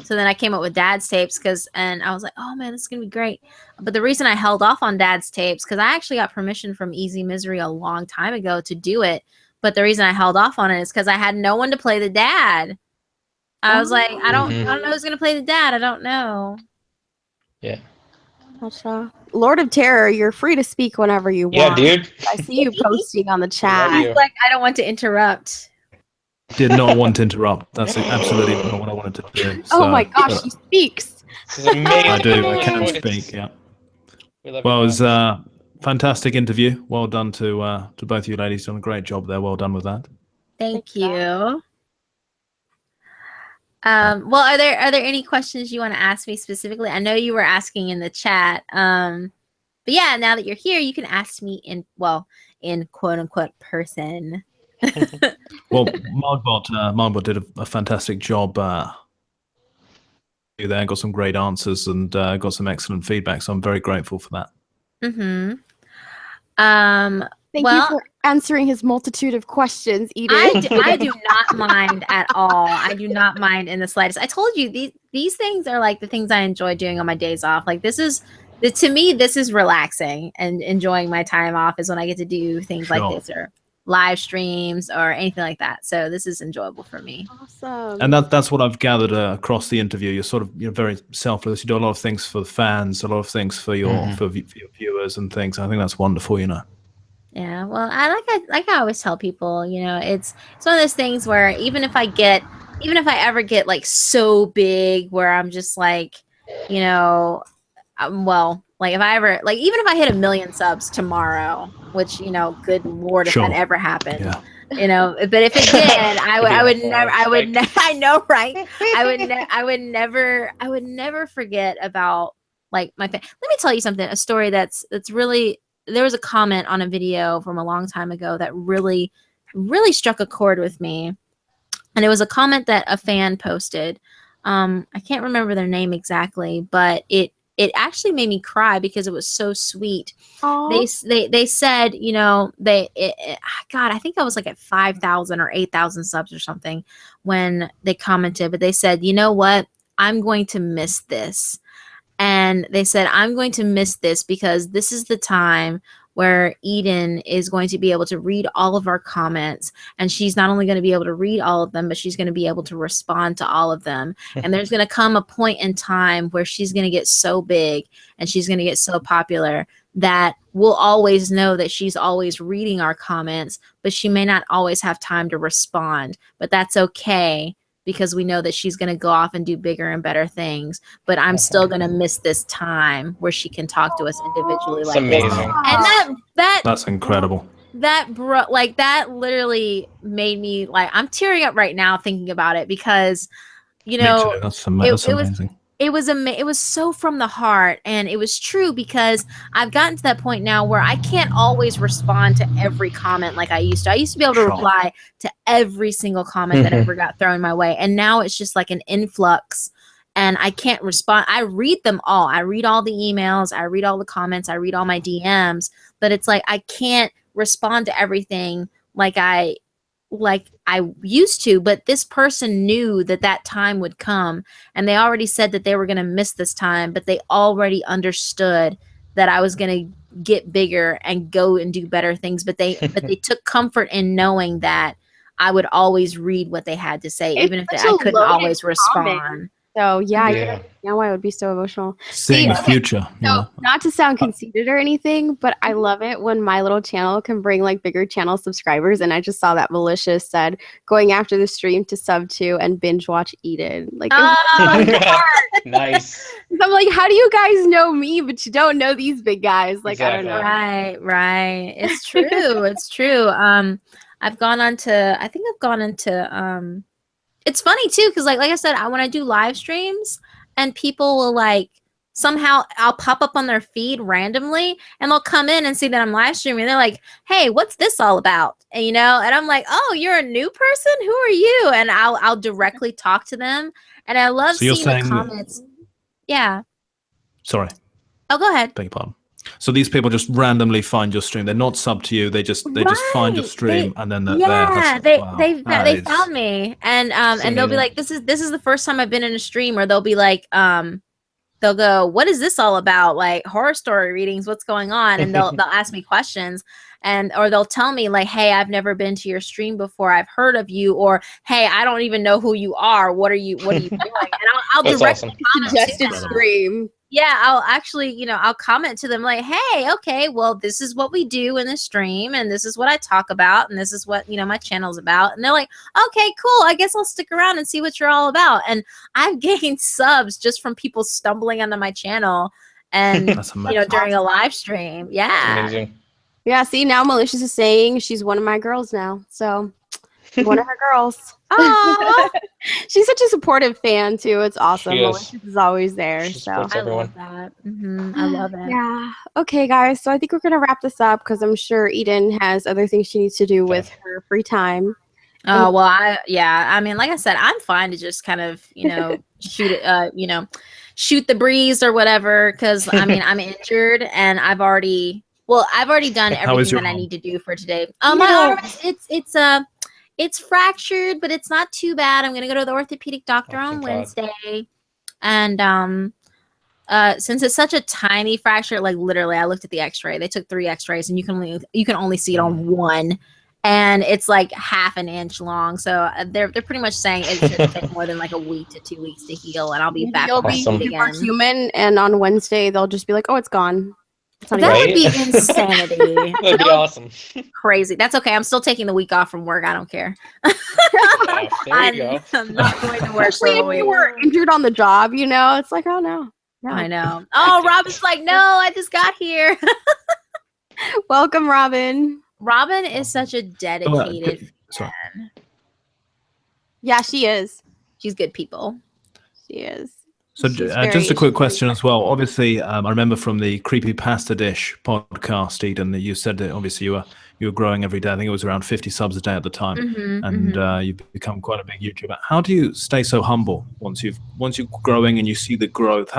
So then I came up with Dad's tapes and I was like, oh man, this is gonna be great. But the reason I held off on Dad's tapes because I actually got permission from Easy Misery a long time ago to do it. But the reason I held off on it is because I had no one to play the dad. I was like, I don't know who's gonna play the dad. I don't know. Yeah. Gotcha. Lord of Terror, you're free to speak whenever you want. Yeah, dude. I see you posting on the chat. He's like, I don't want to interrupt. Did not want to interrupt. That's absolutely not what I wanted to do. So, oh my gosh, he speaks. This is amazing. I do. I can speak. Yeah. Well, it was fantastic interview. Well done to both you ladies. Done a great job there. Well done with that. Thank you. Well, are there any questions you want to ask me specifically? I know you were asking in the chat. But yeah, now that you're here, you can ask me in quote unquote person. Well, Margbot did a fantastic job there. Got some great answers and got some excellent feedback. So I'm very grateful for that. Mm-hmm. Thank you for answering his multitude of questions, Eden. I do not mind at all. I do not mind in the slightest. I told you these things are like the things I enjoy doing on my days off. Like to me, this is relaxing and enjoying my time off is when I get to do things like this or live streams or anything like that. So this is enjoyable for me. Awesome. And that's what I've gathered across the interview. You're very selfless. You do a lot of things for the fans, a lot of things for your for your viewers and things. I think that's wonderful. Yeah, well, I always tell people, it's one of those things where even if I ever get like so big where I'm just like, like if I ever even if I hit 1 million subs tomorrow, which good Lord, if that ever happened, but if it did, I would never. I know, right? I would never forget about like my. Let me tell you something. A story that's really. There was a comment on a video from a long time ago that really, really struck a chord with me. And it was a comment that a fan posted. I can't remember their name exactly, but it actually made me cry because it was so sweet. They said, God, I think I was like at 5,000 or 8,000 subs or something when they commented, but they said, you know what? I'm going to miss this. And they said, I'm going to miss this because this is the time where Eden is going to be able to read all of our comments. And she's not only going to be able to read all of them, but she's going to be able to respond to all of them. And there's going to come a point in time where she's going to get so big and she's going to get so popular that we'll always know that she's always reading our comments, but she may not always have time to respond. But that's okay, because we know that she's going to go off and do bigger and better things. But I'm still going to miss this time where she can talk to us individually like this. Amazing. And that's incredible. that literally made me like, I'm tearing up right now thinking about it, because you know, Me too. That's amazing. It was so from the heart, and it was true, because I've gotten to that point now where I can't always respond to every comment like I used to. I used to be able to reply to every single comment that ever got thrown my way, and now it's just like an influx, and I can't respond. I read them all. I read all the emails, I read all the comments, I read all my DMs, but it's like I can't respond to everything like I used to. But this person knew that time would come, and they already said that they were going to miss this time, but they already understood that I was going to get bigger and go and do better things. But they took comfort in knowing that I would always read what they had to say, even if I couldn't always respond. So I understand why it would be so emotional. Seeing the future. So, not to sound conceited or anything, but I love it when my little channel can bring like bigger channel subscribers. And I just saw that Malicious said going after the stream to sub to and binge watch Eden. Like, nice. I'm like, how do you guys know me, but you don't know these big guys? Like, exactly. I don't know. Right. It's true. It's true. I've gone into it's funny too, because like I said, when I do live streams and people will like, somehow I'll pop up on their feed randomly and they'll come in and see that I'm live streaming. And they're like, hey, what's this all about? And, and I'm like, oh, you're a new person? Who are you? And I'll directly talk to them. And I love seeing the comments. Yeah. Sorry. Oh, go ahead. Beg your pardon. So these people just randomly find your stream. They're not sub to you. They just find your stream and then they found me, and they'll be like, this is the first time I've been in a stream, or they'll be like, they'll go, what is this all about? Like horror story readings, what's going on? And they'll ask me questions, or they'll tell me like, hey, I've never been to your stream before, I've heard of you, or hey, I don't even know who you are. What are you doing? And I'll directly suggested stream. Yeah, I'll actually, I'll comment to them like, hey, okay, well, this is what we do in the stream, and this is what I talk about, and this is what, my channel's about. And they're like, okay, cool, I guess I'll stick around and see what you're all about. And I've gained subs just from people stumbling onto my channel and, during a live stream. Yeah. Amazing. Yeah, see, now Malicious is saying she's one of my girls now. So, one of her girls. Oh, she's such a supportive fan too. It's awesome. She Malicious is always there. She So I love that. I love it. Yeah. Okay, guys. So I think we're gonna wrap this up because I'm sure Eden has other things she needs to do with her free time. Oh well, I mean, like I said, I'm fine to just kind of shoot it, shoot the breeze or whatever. Because I mean, I'm injured and I've already done everything that I need to do for today. My arm, it's fractured, but it's not too bad. I'm gonna go to the orthopedic doctor on Wednesday, and since it's such a tiny fracture, like literally, I looked at the X-ray. They took 3 X-rays, and you can only see it on one, and it's like half an inch long. So they're pretty much saying it should take more than like a week to 2 weeks to heal, and I'll be back. You'll be superhuman, and on Wednesday they'll just be like, "Oh, it's gone." That would be insanity. That'd be awesome. Crazy. That's okay. I'm still taking the week off from work. I don't care. There you go. I'm not going to work for a week. If you were injured on the job, it's like, oh no. I know. Oh, Robin's like, no, I just got here. Welcome, Robin. Robin is such a dedicated fan. Yeah, she is. She's good people. She is. So just a quick question as well. Obviously, I remember from the Creepypasta Dish podcast, Eden, that you said that obviously you were growing every day. I think it was around 50 subs a day at the time, you've become quite a big YouTuber. How do you stay so humble once you're growing and you see the growth?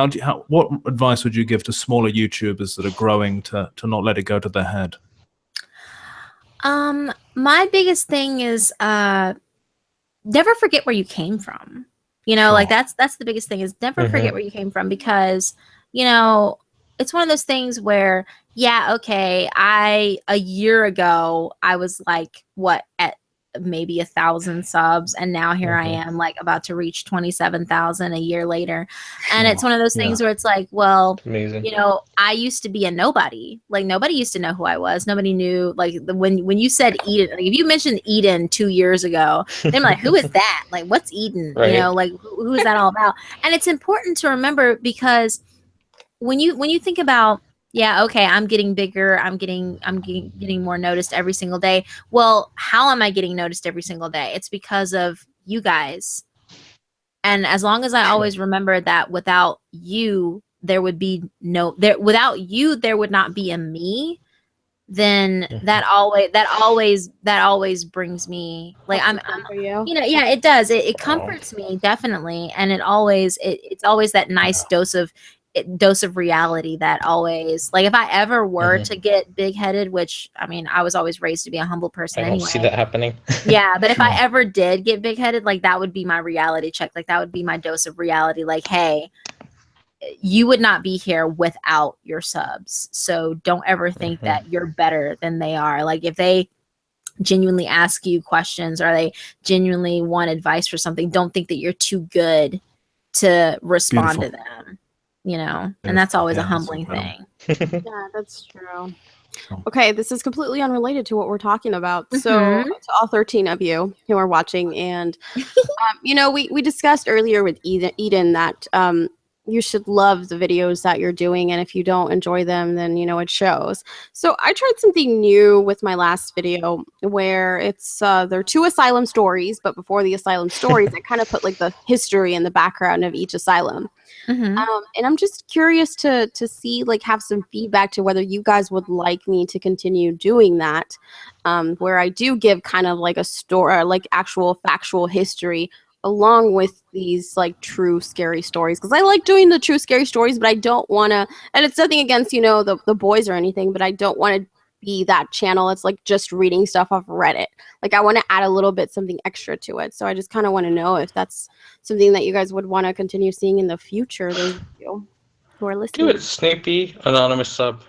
What advice would you give to smaller YouTubers that are growing to not let it go to their head? My biggest thing is never forget where you came from. Like that's the biggest thing is never forget where you came from, because, it's one of those things where, okay, a year ago, I was like, at maybe 1,000 subs, and now here I am like about to reach 27,000 a year later. And it's one of those things where it's like, well, amazing. I used to be a nobody. Like nobody used to know who I was. Nobody knew, like when you said Eden, like if you mentioned Eden 2 years ago, they're like, who is that? Like what's Eden? Right. Like who is that all about? And it's important to remember, because when you think about yeah, okay, I'm getting bigger. I'm getting more noticed every single day. Well, how am I getting noticed every single day? It's because of you guys. And as long as I always remember that without you, there would be without you, there would not be a me, then that always brings me like I'm for you. yeah, it does. It comforts me definitely. And it's always that nice dose of reality that always, like, if I ever were to get big headed, which I mean, I was always raised to be a humble person I don't anyway. see that happening. Yeah, but if I Sure. ever did get big headed, like, that would be my reality check. Like, that would be my dose of reality. Like, hey, you would not be here without your subs. So don't ever think that you're better than they are. Like, if they genuinely ask you questions or they genuinely want advice for something, don't think that you're too good to respond to them, and that's always a humbling thing. Yeah, that's true. Sure. Okay, this is completely unrelated to what we're talking about. So, to all 13 of you who are watching, and we discussed earlier with Eden that you should love the videos that you're doing, and if you don't enjoy them, then it shows. So I tried something new with my last video, where it's there are 2 asylum stories, but before the asylum stories, I kind of put like the history and the background of each asylum. And I'm just curious to see, like, have some feedback to whether you guys would like me to continue doing that, where I do give kind of like a story, like actual factual history, along with these like true scary stories, because I like doing the true scary stories, but I don't want to, and it's nothing against the boys or anything, but I don't want to be that channel. It's like just reading stuff off Reddit. Like, I want to add a little bit something extra to it. So I just kind of want to know if that's something that you guys would want to continue seeing in the future. Those of you who are listening. Do it, Snoopy, anonymous sub.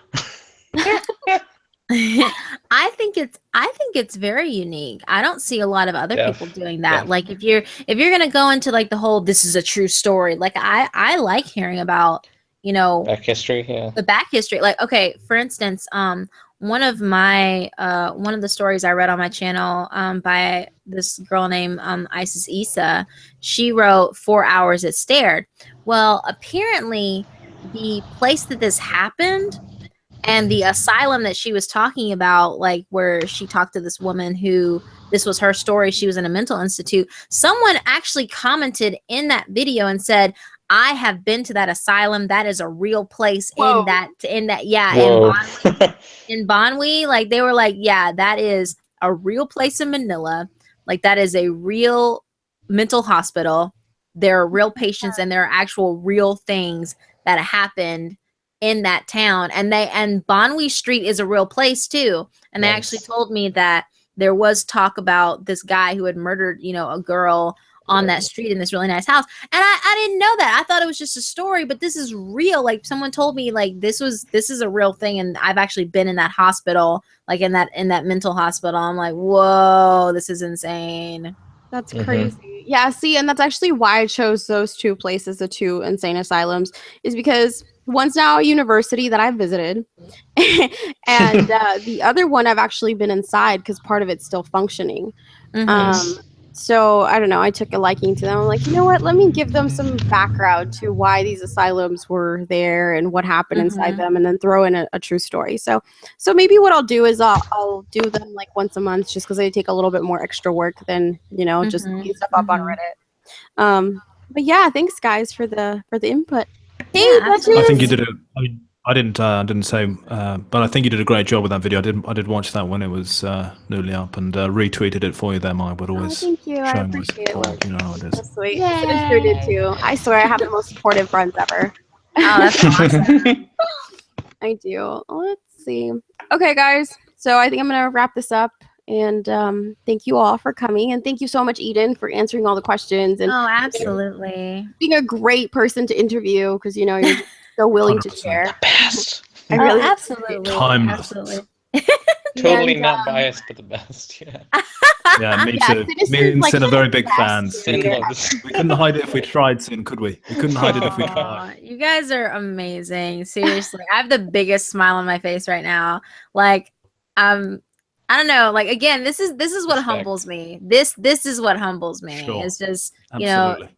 I think it's very unique. I don't see a lot of other people doing that. Like, if you're gonna go into like the whole "this is a true story," like, I like hearing about back history. Yeah, the back history. Like, okay, for instance, one of the stories I read on my channel by this girl named Isis Issa, she wrote 4 hours it stared. Well, apparently the place that this happened and the asylum that she was talking about, like, where she talked to this woman who, this was her story, she was in a mental institute, someone actually commented in that video and said, I have been to that asylum. That is a real place. Whoa. in Whoa. in Bonwi. Like, they were like, yeah, that is a real place in Manila. Like, that is a real mental hospital. There are real patients and there are actual real things that happened in that town. And Bonwi Street is a real place too. And they actually told me that there was talk about this guy who had murdered, a girl on that street in this really nice house. And I didn't know that. I thought it was just a story, but this is real. Like, someone told me, like, this is a real thing. And I've actually been in that hospital, like in that mental hospital. I'm like, whoa, this is insane. That's crazy. Yeah, see, and that's actually why I chose those 2 places, the 2 insane asylums, is because one's now a university that I've visited, and the other one I've actually been inside because part of it's still functioning. So I don't know, I took a liking to them. I'm like, you know what, let me give them some background to why these asylums were there and what happened inside them, and then throw in a true story. So maybe what I'll do is I'll do them like once a month, just because they take a little bit more extra work than just looking stuff up on Reddit. But yeah, thanks guys for the input. Hey, Yeah, I think you did I didn't say, but I think you did a great job with that video. I did watch that when it was newly up, and retweeted it for you there, Mike. But always thank you. I showing my appreciate it. support. You know how it is. That's sweet. I sure did too. I swear I have the most supportive friends ever. Oh, that's awesome. I do. Let's see. Okay, guys. So I think I'm gonna wrap this up. And thank you all for coming, and thank you so much, Eden, for answering all the questions and Oh, absolutely. being a great person to interview, because you're so willing to 100%. share. The best. I really absolutely. Timeless. Absolutely. Totally And, not biased, but the best. Yeah. Yeah, me Yeah, too. Citizens, Me and like, Sin are very big best. fans. Sin loves. We couldn't hide it if we tried, Sin, could we? We couldn't hide it if we tried. Aw, you guys are amazing. Seriously. I have the biggest smile on my face right now. Like, I don't know. Like, again, this is what Respect. humbles me. This is what humbles me. Sure. It's just, Absolutely.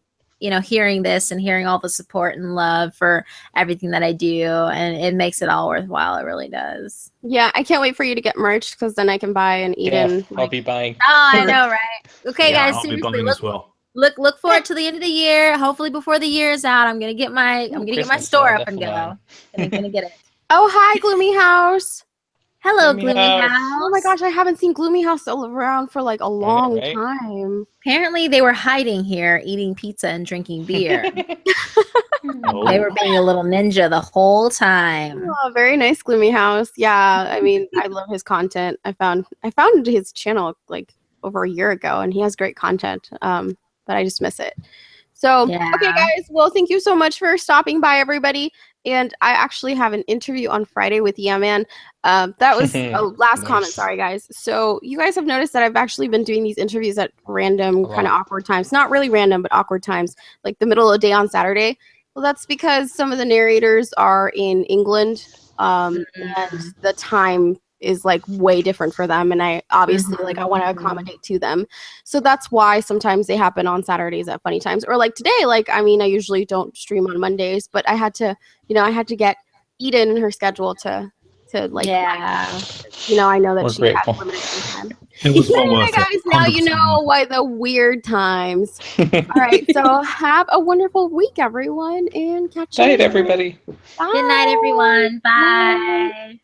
hearing this and hearing all the support and love for everything that I do, and it makes it all worthwhile. It really does. Yeah, I can't wait for you to get merch because then I can buy an Eden. I'll be buying. Oh, I know, right? Okay, Yeah, guys, I'll be seriously, buying as well. look forward to the end of the year. Hopefully, before the year is out, I'm gonna get my Christmas, store yeah, up and definitely. go. Gonna get it. Oh, hi, Gloomy House. Hello, Gloomy Gloomy House. House. Oh my gosh, I haven't seen Gloomy House around for like a long right? time. Apparently, they were hiding here, eating pizza and drinking beer. Oh. They were being a little ninja the whole time. Oh, very nice, Gloomy House. Yeah, I mean, I love his content. I found his channel like over a year ago, and he has great content. But I just miss it. So, Yeah. okay, guys. Well, thank you so much for stopping by, everybody. And I actually have an interview on Friday with Yeah Man. That was a last comment. Nice. Sorry, guys. So you guys have noticed that I've actually been doing these interviews at random, kind of awkward times. Not really random, but awkward times, like the middle of the day on Saturday. Well, that's because some of the narrators are in England, and the time is like way different for them, and I obviously like I want to accommodate to them. So that's why sometimes they happen on Saturdays at funny times, or like today. Like, I mean, I usually don't stream on Mondays, but I had to, I had to get Eden in her schedule to like, I know that We're she grateful. has limited time. It was well Anyway, worth guys, it. now you 100%. know why the weird times. All right, so have a wonderful week, everyone, and catch you Night, later. everybody. Bye. Good night, everyone. Bye. Bye.